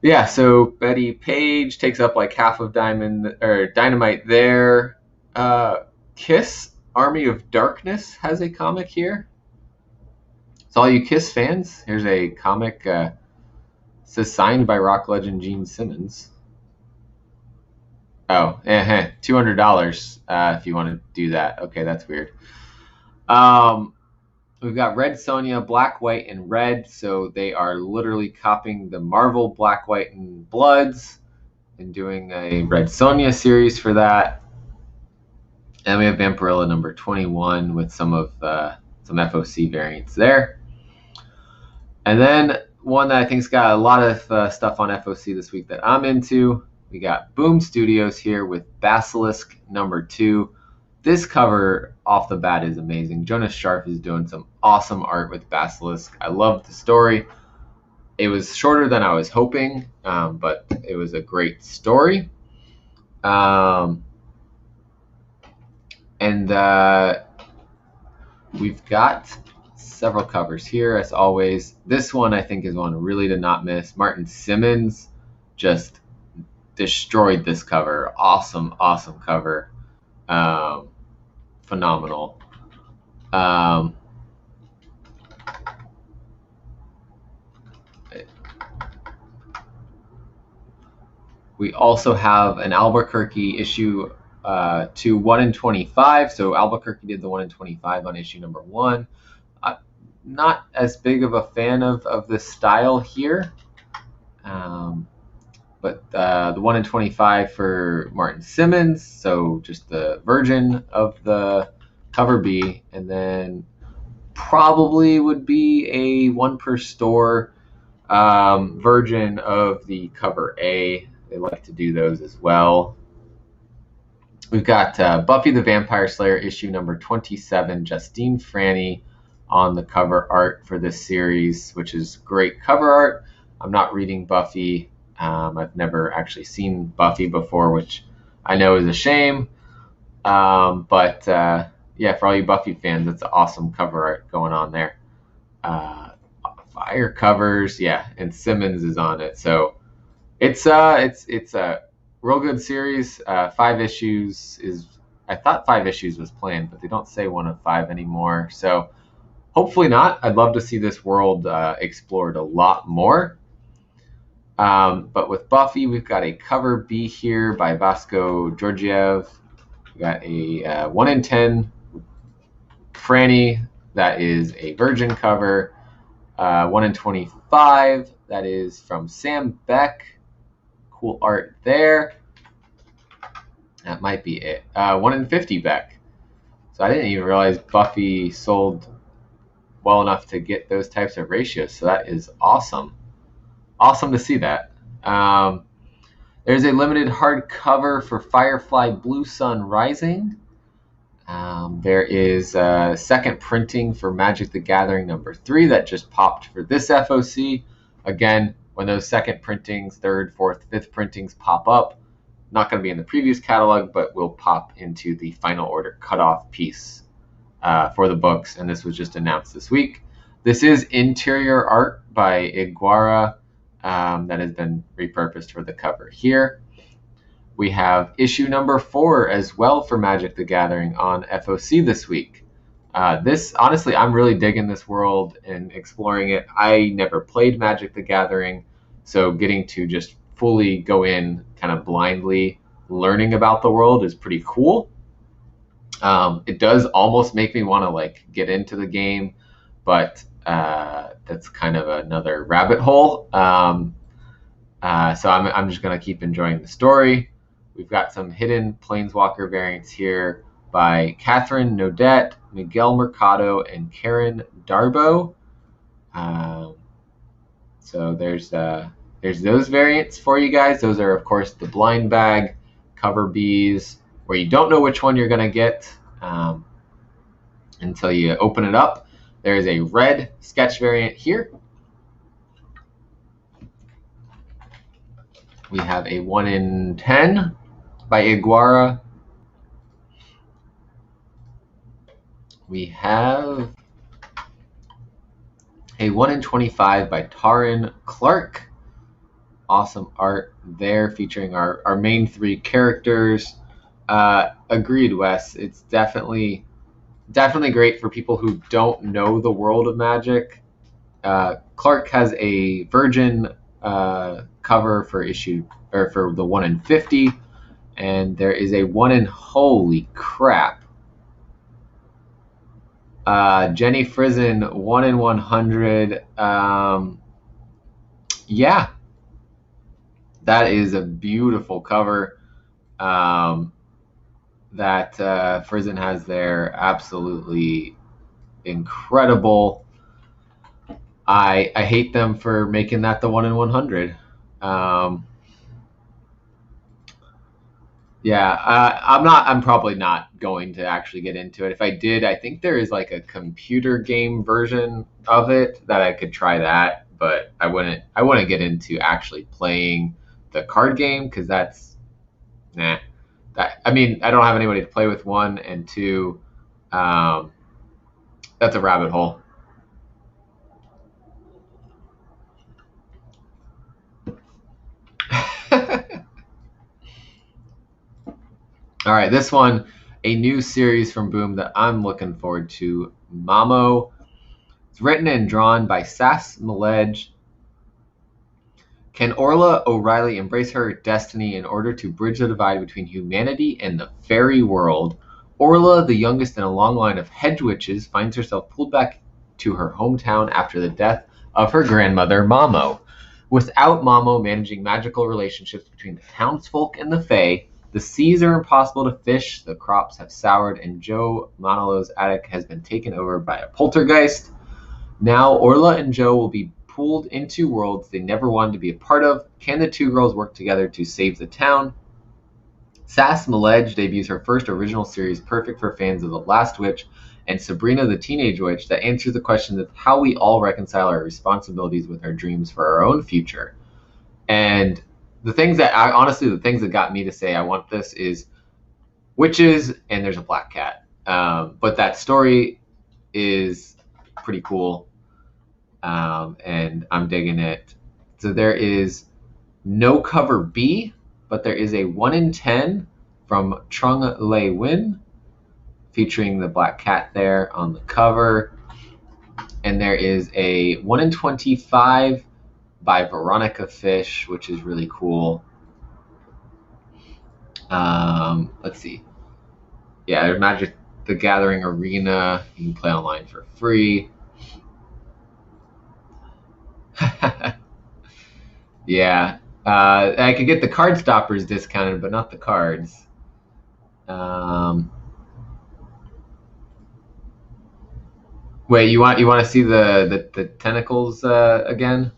Yeah, so Betty Page takes up like half of Dynamite there. Kiss Army of Darkness has a comic here. So all you Kiss fans, here's a comic. Says signed by rock legend Gene Simmons. Oh, $200 if you want to do that. Okay, that's weird. We've got Red Sonja, Black, White, and Red. So they are literally copying the Marvel Black, White, and Bloods and doing a Red Sonja series for that. And we have Vampirella number 21 with some FOC variants there. And then one that I think's got a lot of stuff on FOC this week that I'm into. We got Boom Studios here with Basilisk number 2. This cover off the bat is amazing. Jonas Scharf is doing some awesome art with Basilisk. I love the story. It was shorter than I was hoping, but it was a great story. And we've got several covers here, as always. This one I think is one really to not miss. Martin Simmons just destroyed this cover. Awesome cover. Phenomenal. We also have an Albuquerque issue to 1 in 25. So Albuquerque did the 1 in 25 on issue number 1. Not as big of a fan of this style here, but the 1 in 25 for Martin Simmons, so just the version of the cover B, and then probably would be a 1 per store version of the cover A. They like to do those as well. We've got Buffy the Vampire Slayer issue number 27, Justine Franny on the cover art for this series, which is great cover art. I'm not reading Buffy, I've never actually seen Buffy before, which I know is a shame. But yeah, for all you Buffy fans, that's an awesome cover art going on there. Fire covers, yeah, and Simmons is on it. So it's a real good series. 5 issues is, I thought 5 issues was planned, but they don't say 1 of 5 anymore. So hopefully not. I'd love to see this world explored a lot more. But with Buffy, we've got a cover B here by Vasco Georgiev. We got a 1 in 10 Franny, that is a Virgin cover. 1 in 25, that is from Sam Beck. Cool art there. That might be it. 1 in 50 Beck. So I didn't even realize Buffy sold well enough to get those types of ratios. So that is awesome. Awesome to see that. There's a limited hardcover for Firefly Blue Sun Rising. There is a second printing for Magic the Gathering #3 that just popped for this FOC. Again, when those second printings, third, fourth, fifth printings pop up, not going to be in the previous catalog, but will pop into the Final Order Cutoff piece for the books, and this was just announced this week. This is interior art by Iguara that has been repurposed for the cover here. We have issue #4 as well for Magic the Gathering on FOC this week. This, honestly, I'm really digging this world and exploring it. I never played Magic the Gathering, so getting to just fully go in kind of blindly learning about the world is pretty cool. It does almost make me want to like get into the game, but that's kind of another rabbit hole. So I'm just going to keep enjoying the story. We've got some hidden Planeswalker variants here by Catherine Nodet, Miguel Mercado, and Karen Darbo. So there's those variants for you guys. Those are, of course, the blind bag cover Bs, where you don't know which one you're going to get until you open it up. There is a red sketch variant here. We have a 1 in 10 by Iguara. We have a 1 in 25 by Taryn Clark. Awesome art there featuring our main 3 characters. Agreed, Wes. It's definitely great for people who don't know the world of Magic. Clark has a Virgin cover for the 1 in 50, and there is a 1 in, holy crap, Jenny Frizen 1 in 100. Yeah, that is a beautiful cover that Frizen has there. Absolutely incredible. I hate them for making that the 1 in 100. I'm probably not going to actually get into it. If I did, I think there is like a computer game version of it that I could try that, but I wouldn't get into actually playing the card game, because that's I don't have anybody to play with, 1, and 2, that's a rabbit hole. All right, this one, a new series from Boom that I'm looking forward to, Mamo. It's written and drawn by Sass Milledge. Can Orla O'Reilly embrace her destiny in order to bridge the divide between humanity and the fairy world? Orla, the youngest in a long line of hedge witches, finds herself pulled back to her hometown after the death of her grandmother, Mamo. Without Mamo managing magical relationships between the townsfolk and the Fae, the seas are impossible to fish, the crops have soured, and Joe Manolo's attic has been taken over by a poltergeist. Now Orla and Joe will be pulled into worlds they never wanted to be a part of. Can the 2 girls work together to save the town? Sass Milledge debuts her first original series, perfect for fans of The Last Witch and Sabrina the Teenage Witch, that answers the question of how we all reconcile our responsibilities with our dreams for our own future. And the things that honestly, the things that got me to say I want this is witches and there's a black cat. But that story is pretty cool, and I'm digging it. So there is no cover B, but there is a 1 in 10 from Trung Le Win, featuring the black cat there on the cover. And there is a 1 in 25 by Veronica Fish, which is really cool. Let's see. Yeah, Magic the Gathering Arena. You can play online for free. Yeah. I could get the card stoppers discounted, but not the cards. Wait, you want to see the tentacles again?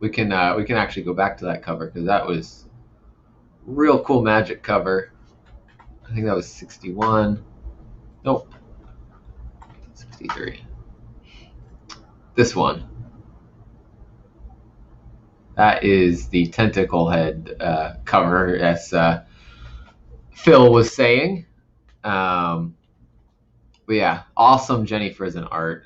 We can actually go back to that cover because that was real cool Magic cover. I think that was 61. Nope. 63. This one. That is the tentacle head cover, as Phil was saying. But yeah, awesome Jenny Frison art.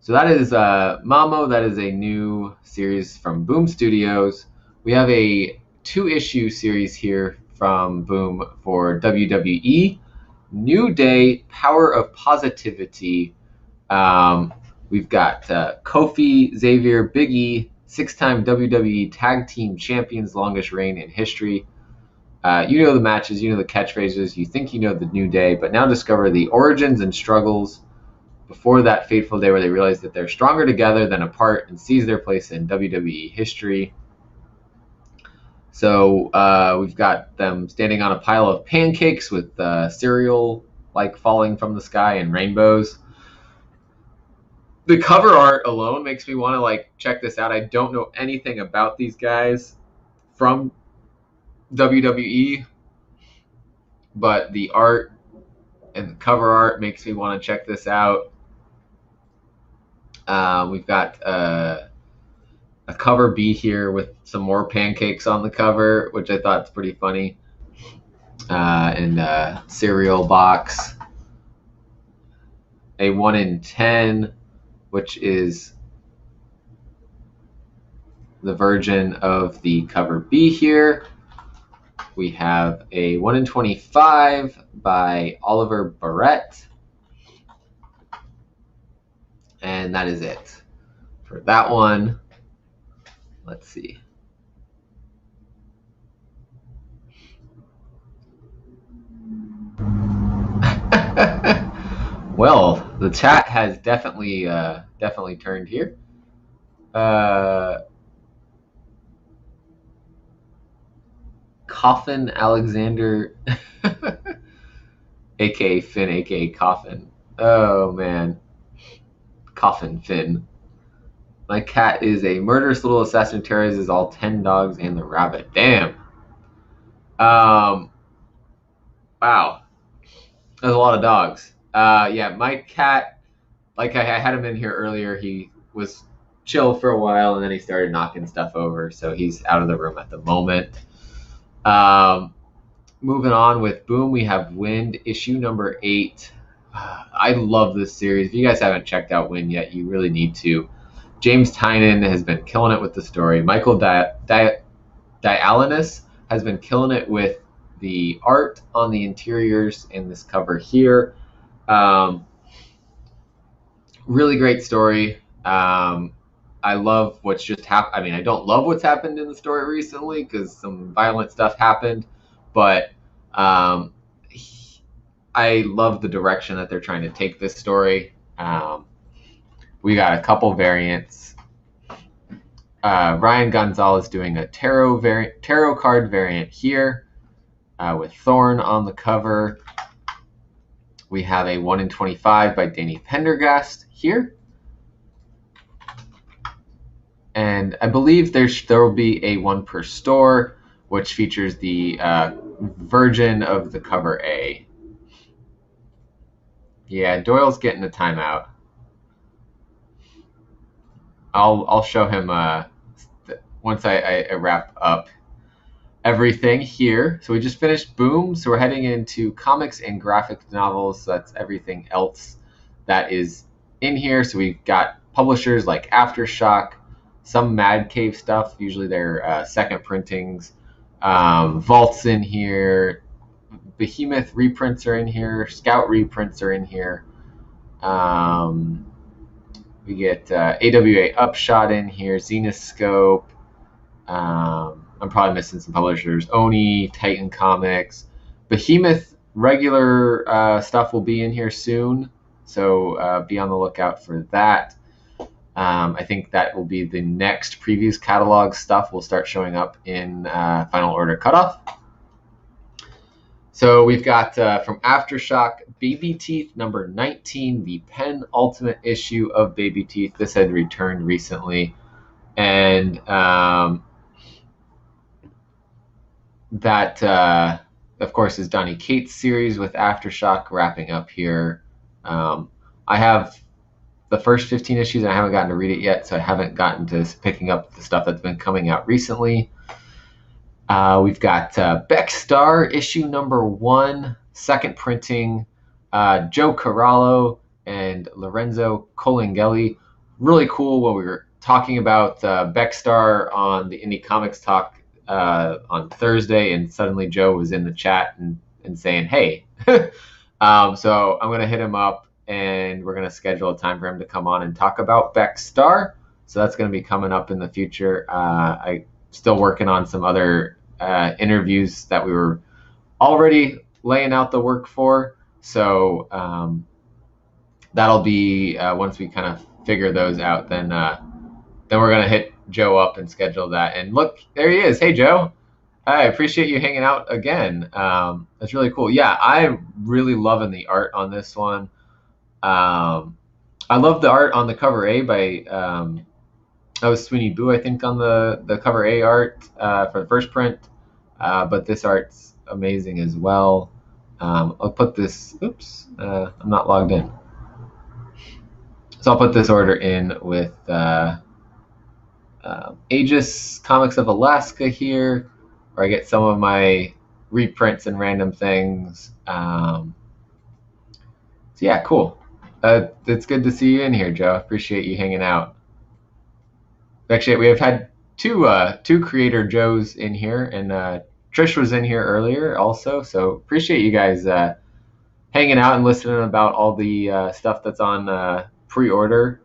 So that is Mamo. That is a new series from Boom Studios. We have a 2-issue series here from Boom for WWE. New Day, Power of Positivity. We've got Kofi, Xavier, Big E, 6-time WWE Tag Team Champions, longest reign in history. You know the matches, you know the catchphrases, you think you know the New Day, but now discover the origins and struggles before that fateful day where they realize that they're stronger together than apart and seize their place in WWE history. So we've got them standing on a pile of pancakes with cereal like falling from the sky and rainbows. The cover art alone makes me want to check this out. I don't know anything about these guys from WWE, but the art and the cover art makes me want to check this out. We've got a cover B here with some more pancakes on the cover, which I thought is pretty funny. And a cereal box. A 1 in 10, which is the version of the cover B here. We have a 1 in 25 by Oliver Barrett. And that is it for that one. Let's see. Well, the chat has definitely turned here. Coffin Alexander, aka Finn, aka Coffin. Oh man, Coffin Finn. My cat is a murderous little assassin who terrorizes all 10 dogs and the rabbit. Damn. Wow. There's a lot of dogs. Yeah, my cat, I had him in here earlier. He was chill for a while, and then he started knocking stuff over, so he's out of the room at the moment. Moving on with Boom, we have Wind, issue number 8. I love this series. If you guys haven't checked out Wind yet, you really need to. James Tynan has been killing it with the story. Michael Dialanis has been killing it with the art on the interiors in this cover here. Really great story. I love what's just happened. I mean, I don't love what's happened in the story recently because some violent stuff happened, but I love the direction that they're trying to take this story. We got a couple variants. Ryan Gonzalez doing a tarot card variant here with Thorn on the cover. We have a 1 in 25 by Danny Pendergast here. And I believe there will be a 1 per store, which features the version of the cover A. Yeah, Doyle's getting a timeout. I'll show him once I wrap up everything here. So we just finished Boom, so we're heading into comics and graphic novels. So that's everything else that is in here. So we've got publishers like Aftershock, some Mad Cave stuff, usually their second printings. Vault's in here, Behemoth reprints are in here, Scout reprints are in here. We get AWA Upshot in here, Zenoscope. I'm probably missing some publishers. Oni, Titan Comics. Behemoth regular stuff will be in here soon, so be on the lookout for that. I think that will be the next previews catalog stuff will start showing up in Final Order Cutoff. So we've got from Aftershock, Baby Teeth number 19, the penultimate issue of Baby Teeth. This had returned recently. And that, of course, is Donny Cates' series with Aftershock wrapping up here. I have the first 15 issues, and I haven't gotten to read it yet, so I haven't gotten to picking up the stuff that's been coming out recently. We've got Beck Star, issue number 1, second printing. Joe Corallo and Lorenzo Colangeli. Really cool when we were talking about Beck Star on the Indie Comics Talk on Thursday, and suddenly Joe was in the chat and saying, hey. So I'm going to hit him up, and we're going to schedule a time for him to come on and talk about Beck Star. So that's going to be coming up in the future. I'm still working on some other interviews that we were already laying out the work for. So that'll be once we kind of figure those out, then we're going to hit Joe up and schedule that. And look, there he is. Hey, Joe. I appreciate you hanging out again. That's really cool. Yeah, I'm really loving the art on this one. I love the art on the cover A by that was Sweeney Boo, I think, on the cover A art for the first print. But this art's amazing as well. I'll put this, oops, I'm not logged in. So I'll put this order in with Aegis Comics of Alaska here, where I get some of my reprints and random things. So yeah, cool. It's good to see you in here, Joe. Appreciate you hanging out. Actually, we have had two creator Joes in here, and Trish was in here earlier also. So appreciate you guys hanging out and listening about all the stuff that's on pre-order.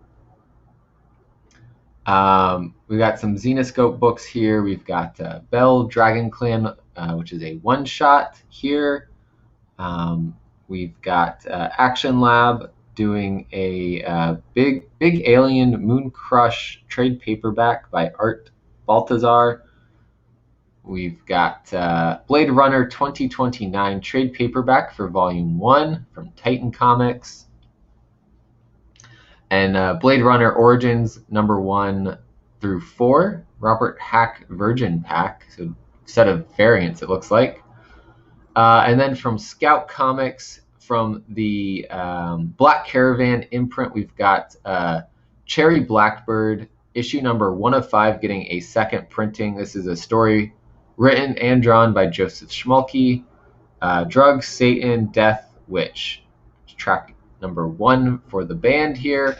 We got some Zenoscope books here. We've got Bell Dragon Clan, which is a one-shot here. We've got Action Lab doing a big alien Moon Crush trade paperback by Art Baltazar. We've got Blade Runner 2029 trade paperback for Volume 1 from Titan Comics. And Blade Runner Origins number 1 through 4, Robert Hack Virgin Pack, so set of variants it looks like. And then from Scout Comics, from the Black Caravan imprint, we've got Cherry Blackbird, issue number 1 of 5, getting a second printing. This is a story written and drawn by Joseph Schmalke. Drugs, Satan, Death, Witch. Track number 1 for the band here.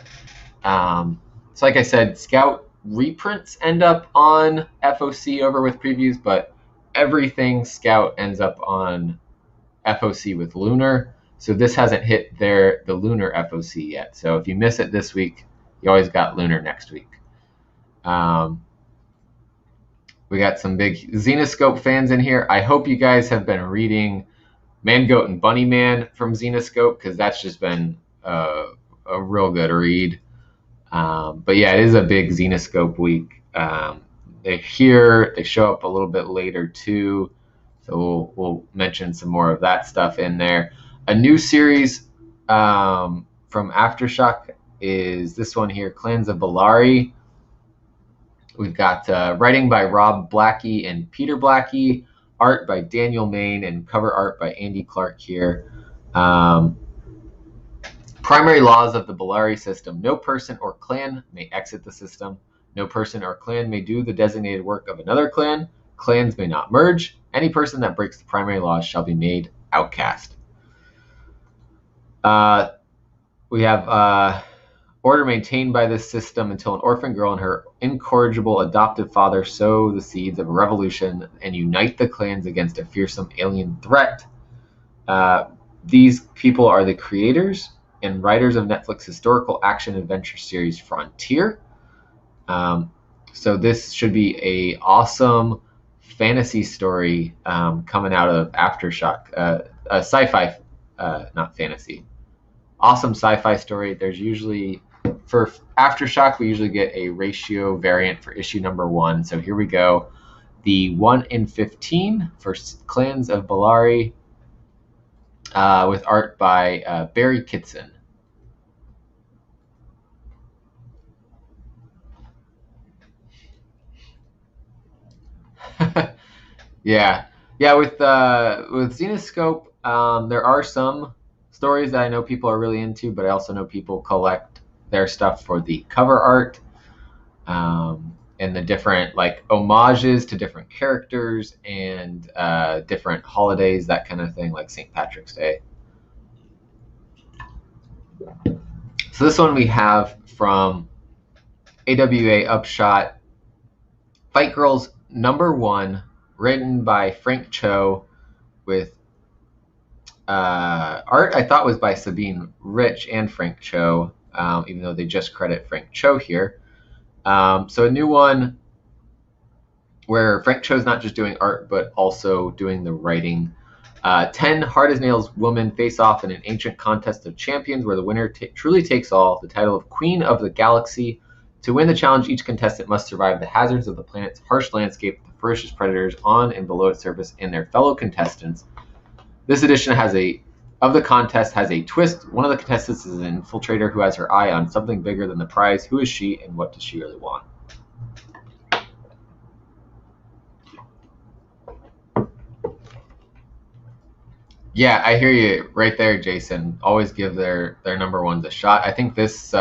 So like I said, Scout reprints end up on FOC over with previews, but everything Scout ends up on FOC with Lunar. So this hasn't hit the Lunar FOC yet. So if you miss it this week, you always got Lunar next week. We got some big Zenoscope fans in here. I hope you guys have been reading Man, Goat, and Bunny Man from Zenoscope, because that's just been a real good read. But yeah, it is a big Zenoscope week. They're here. They show up a little bit later too. So we'll mention some more of that stuff in there. A new series from Aftershock is this one here, Clans of Bellari. We've got writing by Rob Blackie and Peter Blackie, art by Daniel Main, and cover art by Andy Clark here. Primary laws of the Bellari system. No person or clan may exit the system. No person or clan may do the designated work of another clan. Clans may not merge. Any person that breaks the primary laws shall be made outcast. We have order maintained by this system until an orphan girl and her incorrigible adoptive father sow the seeds of a revolution and unite the clans against a fearsome alien threat. These people are the creators and writers of Netflix historical action adventure series Frontier. So this should be a awesome fantasy story coming out of Aftershock, a sci-fi, not fantasy. Awesome sci-fi story. There's usually, for Aftershock, we usually get a ratio variant for issue number 1. So here we go. The 1 in 15 for Clans of Bellari, with art by Barry Kitson. Yeah. With Zenoscope, there are some stories that I know people are really into, but I also know people collect their stuff for the cover art, and the different homages to different characters and different holidays, that kind of thing, like St. Patrick's Day. So this one we have from AWA Upshot, Fight Girls #1, written by Frank Cho, with art I thought was by Sabine Rich and Frank Cho, even though they just credit Frank Cho here. So a new one where Frank Cho's not just doing art, but also doing the writing. 10 hard-as-nails women face off in an ancient contest of champions where the winner truly takes all, the title of Queen of the Galaxy. To win the challenge, each contestant must survive the hazards of the planet's harsh landscape, the ferocious predators on and below its surface, and their fellow contestants. This edition of the contest has a twist. One of the contestants is an infiltrator who has her eye on something bigger than the prize. Who is she, and what does she really want? Yeah, I hear you right there, Jason. Always give their #1s a shot. I think this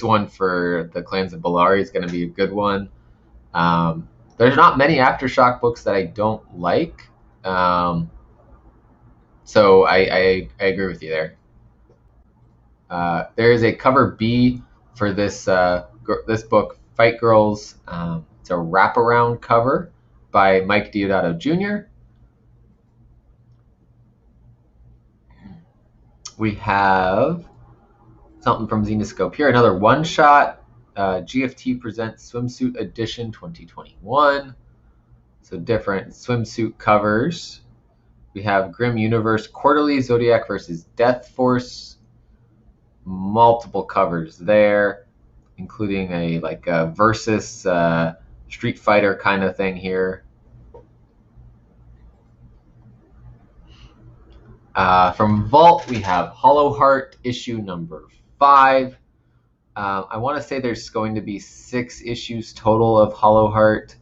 one for the Clans of Bellari is going to be a good one. There's not many Aftershock books that I don't like, so I agree with you there. There is a cover B for this book, Fight Girls. It's a wraparound cover by Mike Deodato Jr. We have something from Zenoscope here, another one-shot, GFT Presents Swimsuit Edition 2021. So different swimsuit covers. We have Grim Universe Quarterly, Zodiac versus Death Force. Multiple covers there, including a versus Street Fighter kind of thing here. From Vault, we have Hollow Heart issue number 5. I want to say there's going to be 6 issues total of Hollow Heart.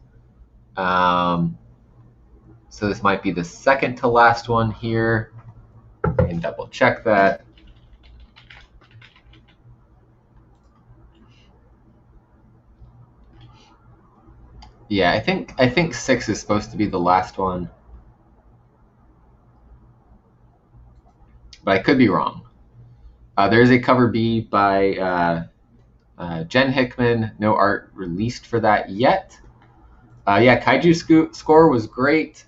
So this might be the second to last one here. I can double check that. Yeah, I think 6 is supposed to be the last one, but I could be wrong. There's a cover B by Jen Hickman. No art released for that yet. Yeah, Kaiju Score was great.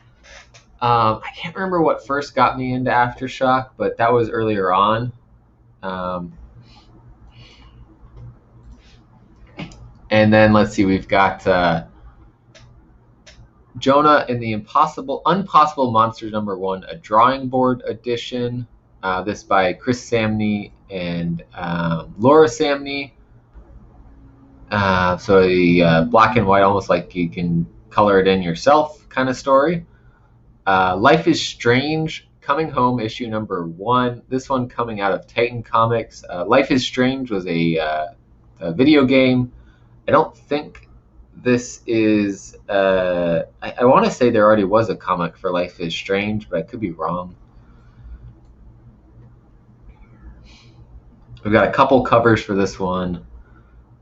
I can't remember what first got me into Aftershock, but that was earlier on. And then let's see, we've got Jonah and the Unpossible Monsters #1, a drawing board edition. This by Chris Samney and Laura Samney. So the black and white, almost like you can color it in yourself kind of story. Life is Strange, Coming Home issue number 1. This one coming out of Titan Comics. Life is Strange was a video game. I don't think this is... I want to say there already was a comic for Life is Strange, but I could be wrong. We've got a couple covers for this one.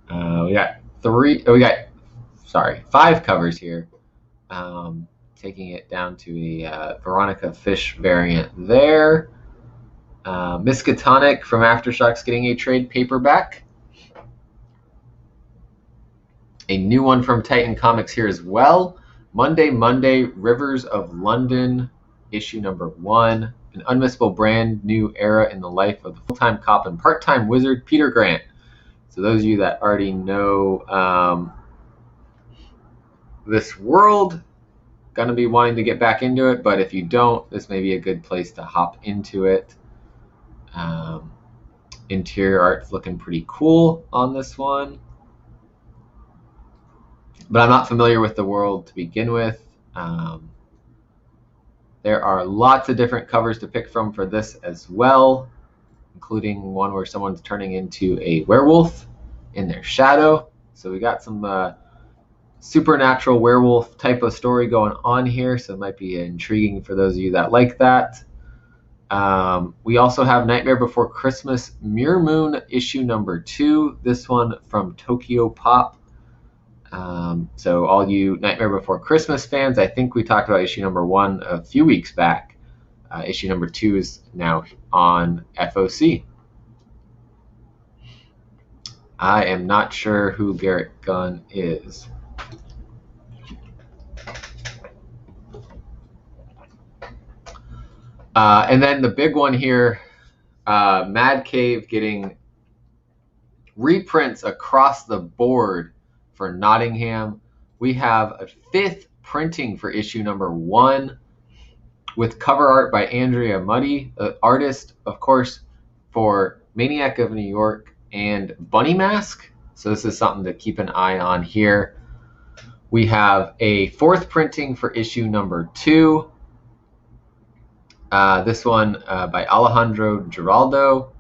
We got five covers here. Taking it down to a Veronica Fish variant there. Miskatonic from Aftershock's getting a trade paperback. A new one from Titan Comics here as well. Monday, Rivers of London, issue number 1. An unmissable brand new era in the life of the full-time cop and part-time wizard Peter Grant. So those of you that already know this world, going to be wanting to get back into it, but if you don't, this may be a good place to hop into it. Interior art's looking pretty cool on this one, but I'm not familiar with the world to begin with. There are lots of different covers to pick from for this as well, including one where someone's turning into a werewolf in their shadow. So we got some supernatural werewolf type of story going on here, so it might be intriguing for those of you that like that. We also have Nightmare Before Christmas Mirror Moon issue number 2, this one from Tokyo Pop. So all you Nightmare Before Christmas fans, I think we talked about issue number 1 a few weeks back. Issue number 2 is now on FOC. I am not sure who Garrett Gunn is. And then the big one here, Mad Cave getting reprints across the board for Nottingham. We have a 5th printing for issue number 1 with cover art by Andrea Muddy, the artist, of course, for Maniac of New York and Bunny Mask. So this is something to keep an eye on here. We have a 4th printing for issue number 2. This one by Alejandro Giraldo.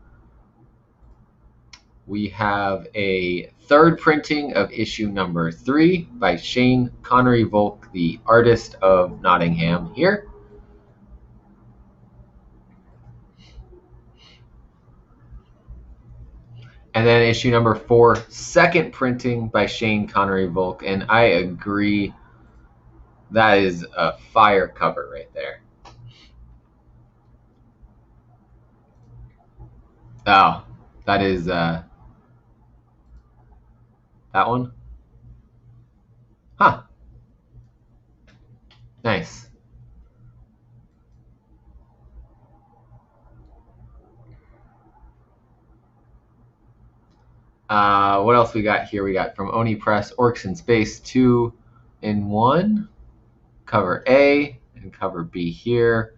We have a 3rd printing of issue number 3 by Shane Connery Volk, the artist of Nottingham here. And then issue number 4, 2nd printing by Shane Connery Volk. And I agree, that is a fire cover right there. Oh, that is that one? Huh. Nice. What else we got here? We got from Oni Press, Orcs in Space 2 in 1. Cover A and cover B here.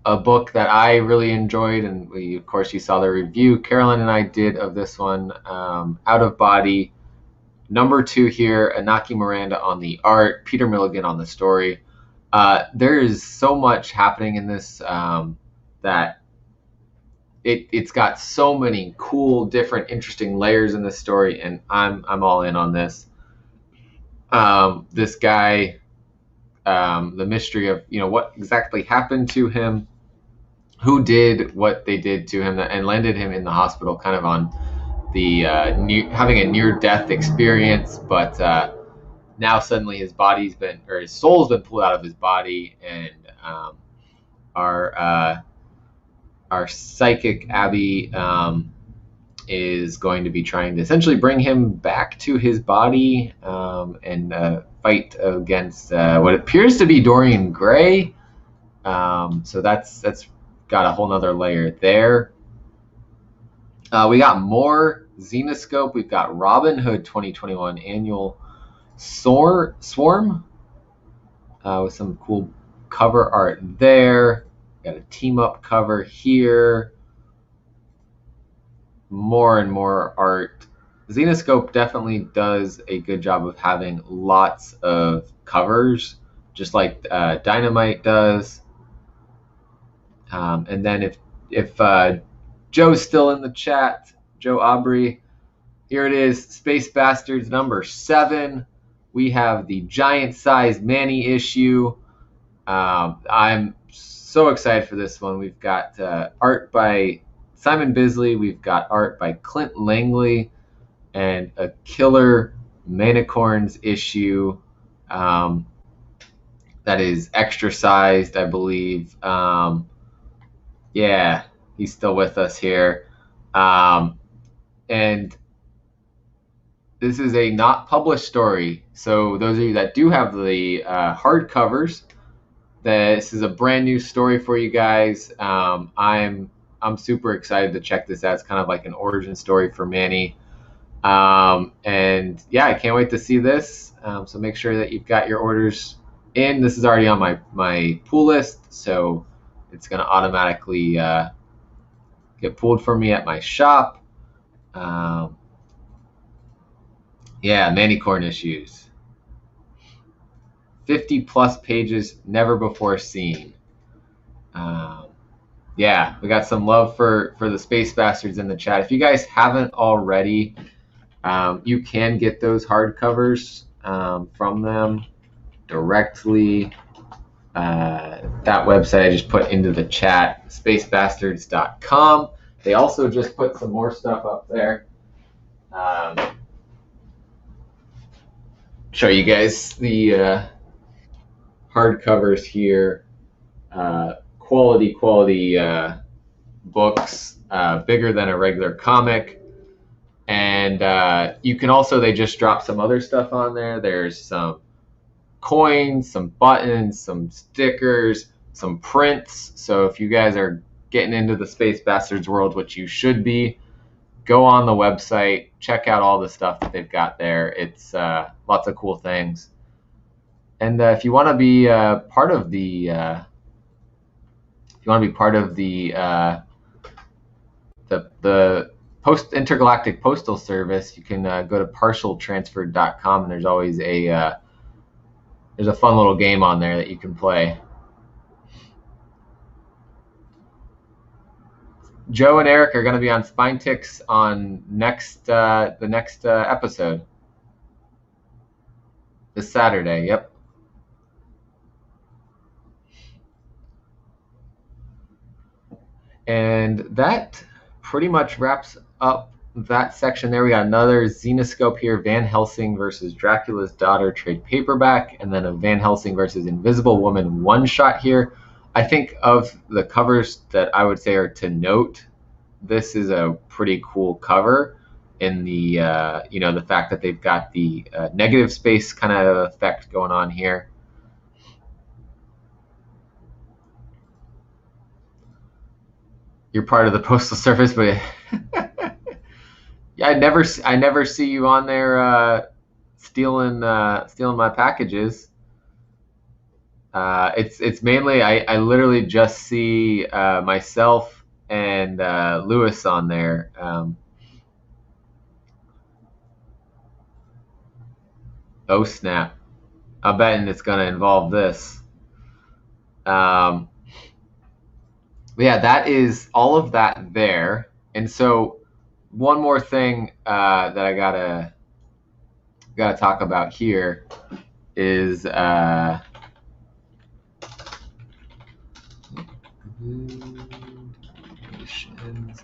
A book that I really enjoyed, and of course you saw the review Carolyn and I did of this one, Out of Body, number 2 here, Anaki Miranda on the art, Peter Milligan on the story. There is so much happening in this that it's got so many cool, different, interesting layers in this story, and I'm all in on this. This guy, the mystery of what exactly happened to him, who did what they did to him and landed him in the hospital, kind of on the having a near-death experience, but now suddenly his soul's been pulled out of his body, and our psychic Abby is going to be trying to essentially bring him back to his body and fight against what appears to be Dorian Gray. So that's got a whole nother layer there. We got more Xenoscope. We've got Robin Hood 2021 annual Swarm with some cool cover art there. Got a team up cover here. More and more art. Xenoscope definitely does a good job of having lots of covers, just like Dynamite does. And then if Joe's still in the chat, Joe Aubrey, here it is, Space Bastards number 7. We have the giant-sized Manny issue. I'm so excited for this one. We've got art by Simon Bisley. We've got art by Clint Langley and a killer Manicorns issue that is extra sized, I believe. Yeah, he's still with us here. And this is a not published story. So those of you that do have the hardcovers, this is a brand new story for you guys. I'm super excited to check this out. It's kind of like an origin story for Manny. And yeah, I can't wait to see this. So make sure that you've got your orders in. This is already on my pool list, so it's going to automatically get pulled for me at my shop. Yeah, Manicorn issues. 50 plus pages, never before seen. Yeah, we got some love for the Space Bastards in the chat. If you guys haven't already, you can get those hardcovers from them directly. That website I just put into the chat, spacebastards.com. They also just put some more stuff up there. Show you guys the hardcovers here. Quality books, bigger than a regular comic. And you can also, they just dropped some other stuff on there. There's some coins, some buttons, some stickers, some prints. So if you guys are getting into the Space Bastards world, which you should be, go on the website, check out all the stuff that they've got there. It's lots of cool things. And if you want to be part of the Intergalactic Postal Service, you can go to partialtransfer.com, and there's always a fun little game on there that you can play. Joe and Eric are going to be on Spine Ticks on the next episode. This Saturday, yep. And that pretty much wraps up that section there. We got another Xenoscope here, Van Helsing versus Dracula's Daughter trade paperback, and then a Van Helsing versus Invisible Woman one-shot here. I think of the covers that I would say are to note, this is a pretty cool cover in the the fact that they've got the negative space kind of effect going on here. You're part of the Postal Service, but yeah, I never see you on there stealing my packages. It's mainly I literally just see myself and Lewis on there. Oh snap! I'm betting it's gonna involve this. Yeah, that is all of that there. And so one more thing that I gotta talk about here is there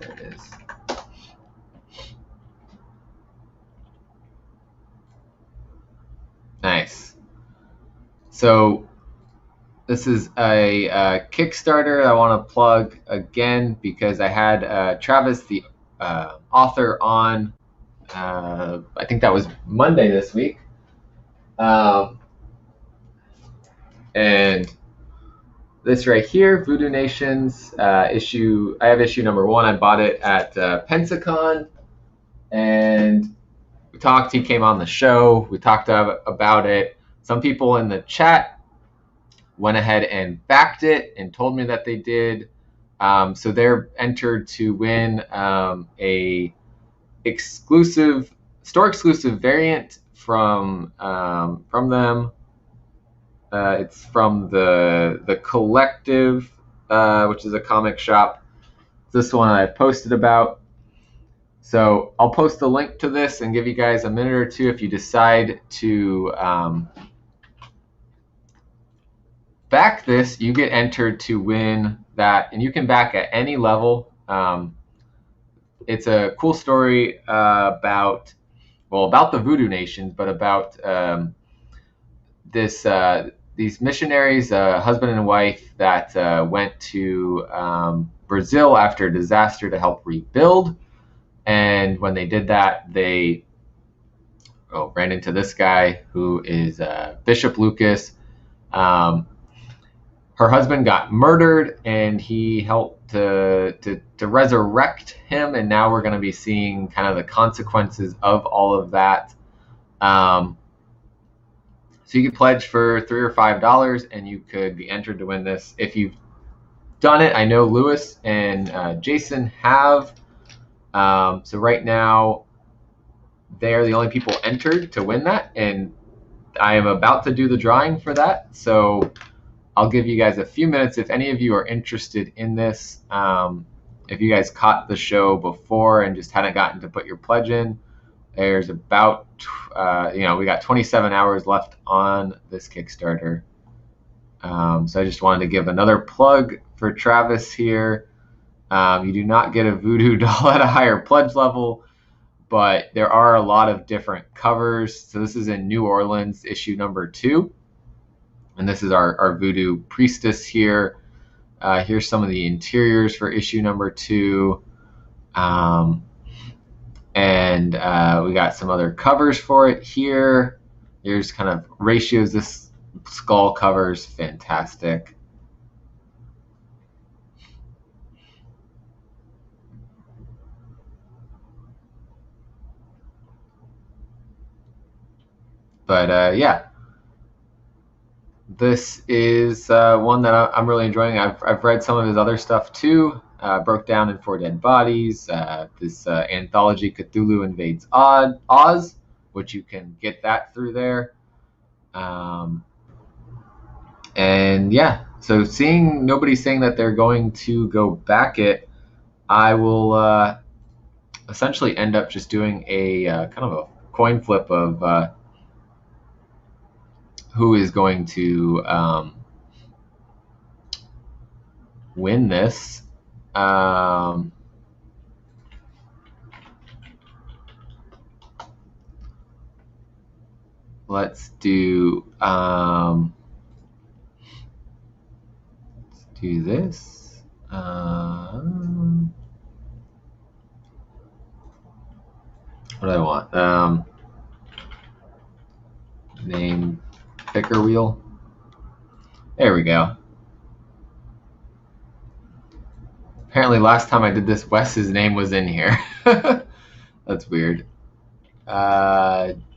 it is. Nice. So this is a Kickstarter I want to plug again because I had Travis, the author, on, I think that was Monday this week. And this right here, Voodoo Nations issue, I have issue number 1. I bought it at Pensacon, and we talked. He came on the show. We talked about it. Some people in the chat went ahead and backed it and told me that they did. So they're entered to win a store exclusive variant from them. It's from the Collective, which is a comic shop. This one I posted about. So I'll post a link to this and give you guys a minute or two if you decide to back this. You get entered to win that, and you can back at any level. it's a cool story about the Voodoo Nations, but about these missionaries, husband and wife, that went to Brazil after a disaster to help rebuild. And when they did that, they ran into this guy who is Bishop Lucas. Her husband got murdered, and he helped to resurrect him. And now we're going to be seeing kind of the consequences of all of that. So you could pledge for $3 or $5, and you could be entered to win this. If you've done it, I know Lewis and Jason have. So right now, they're the only people entered to win that, and I am about to do the drawing for that. So I'll give you guys a few minutes if any of you are interested in this. If you guys caught the show before and just hadn't gotten to put your pledge in, there's about, we got 27 hours left on this Kickstarter. So I just wanted to give another plug for Travis here. You do not get a voodoo doll at a higher pledge level, but there are a lot of different covers. So this is in New Orleans, issue number 2. And this is our voodoo priestess here. Here's some of the interiors for issue number 2. And we got some other covers for it here. Here's kind of ratios. This skull cover is fantastic. But yeah, this is one that I'm really enjoying. I've read some of his other stuff too. Broke down in 4 Dead Bodies. This anthology, Cthulhu Invades Oz, which you can get that through there. And yeah, so seeing nobody saying that they're going to go back it, I will essentially end up just doing a kind of a coin flip of who is going to win this. Let's do this. What do I want? Name picker wheel. There we go. Apparently last time I did this, Wes's name was in here. That's weird.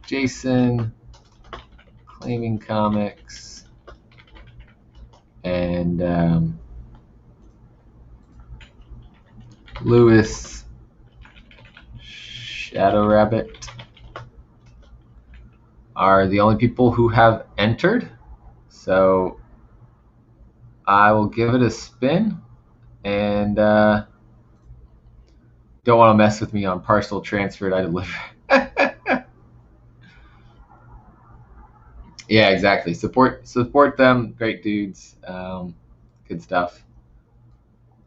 Jason, Claiming Comics, and Lewis, Shadow Rabbit are the only people who have entered. So I will give it a spin, and don't want to mess with me on parcel transferred. I deliver. Yeah, exactly. Support them. Great dudes. Good stuff.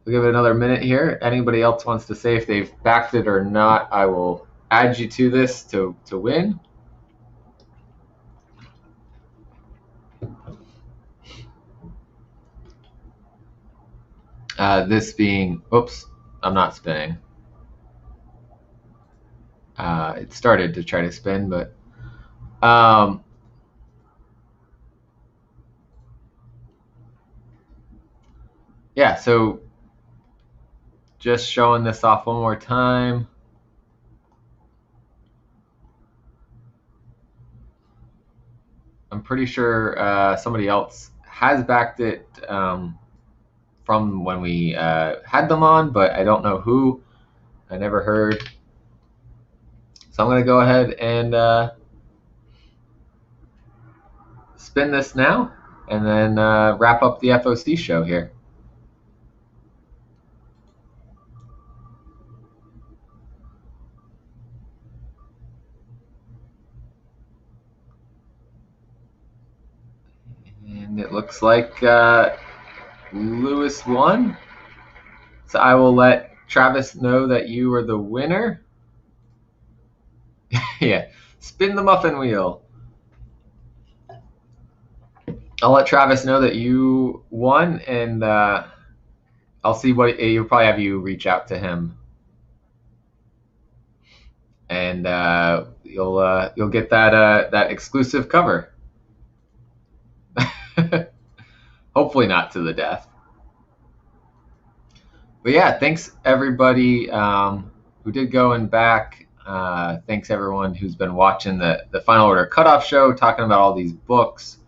We'll give it another minute here. Anybody else wants to say if they've backed it or not, I will add you to this to win. This being, oops, I'm not spinning. It started to try to spin, but yeah, so just showing this off one more time. I'm pretty sure somebody else has backed it from when we had them on, but I don't know who. I never heard. So I'm going to go ahead and spin this now, and then wrap up the FOC show here. And it looks like Lewis won. So I will let Travis know that you are the winner. Yeah, spin the muffin wheel. I'll let Travis know that you won, and I'll see what you'll probably have you reach out to him, and you'll get that exclusive cover. Hopefully not to the death. But yeah, thanks everybody who did go and back. Thanks everyone who's been watching the Final Order Cutoff show, talking about all these books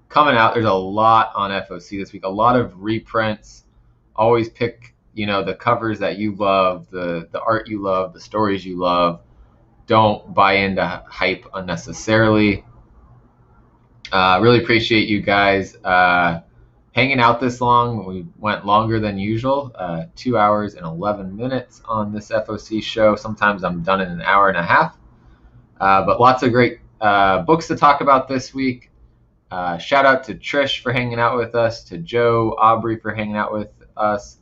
coming out. There's a lot on FOC this week, a lot of reprints. Always pick, the covers that you love, the art you love, the stories you love. Don't buy into hype unnecessarily. Really appreciate you guys hanging out this long. We went longer than usual, 2 hours and 11 minutes on this FOC show. Sometimes I'm done in an hour and a half. But lots of great books to talk about this week. Shout out to Trish for hanging out with us, to Joe, Aubrey for hanging out with us,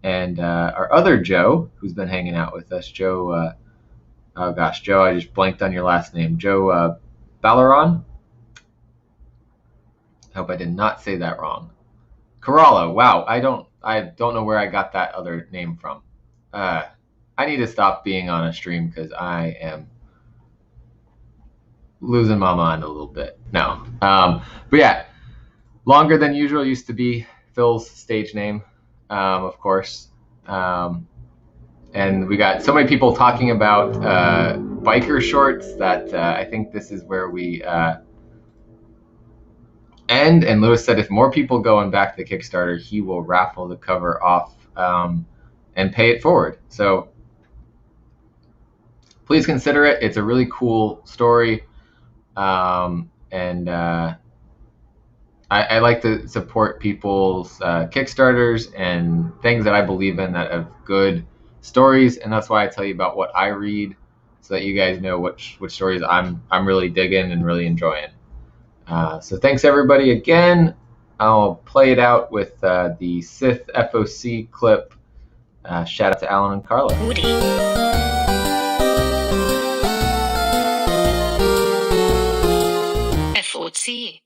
and our other Joe who's been hanging out with us. Joe, Joe, I just blanked on your last name. Joe Balleron. I hope I did not say that wrong. Kerala. Wow, I don't know where I got that other name from. I need to stop being on a stream because I am losing my mind a little bit. No. But yeah, longer than usual used to be Phil's stage name, of course. And we got so many people talking about biker shorts that I think this is where we end. And Lewis said if more people go and back the Kickstarter, he will raffle the cover off and pay it forward. So please consider it. It's a really cool story. And I like to support people's Kickstarters and things that I believe in that have good stories, and that's why I tell you about what I read, so that you guys know which stories I'm really digging and really enjoying. So thanks everybody again. I'll play it out with the Sith FOC clip. Shout out to Alan and Carla. FOC.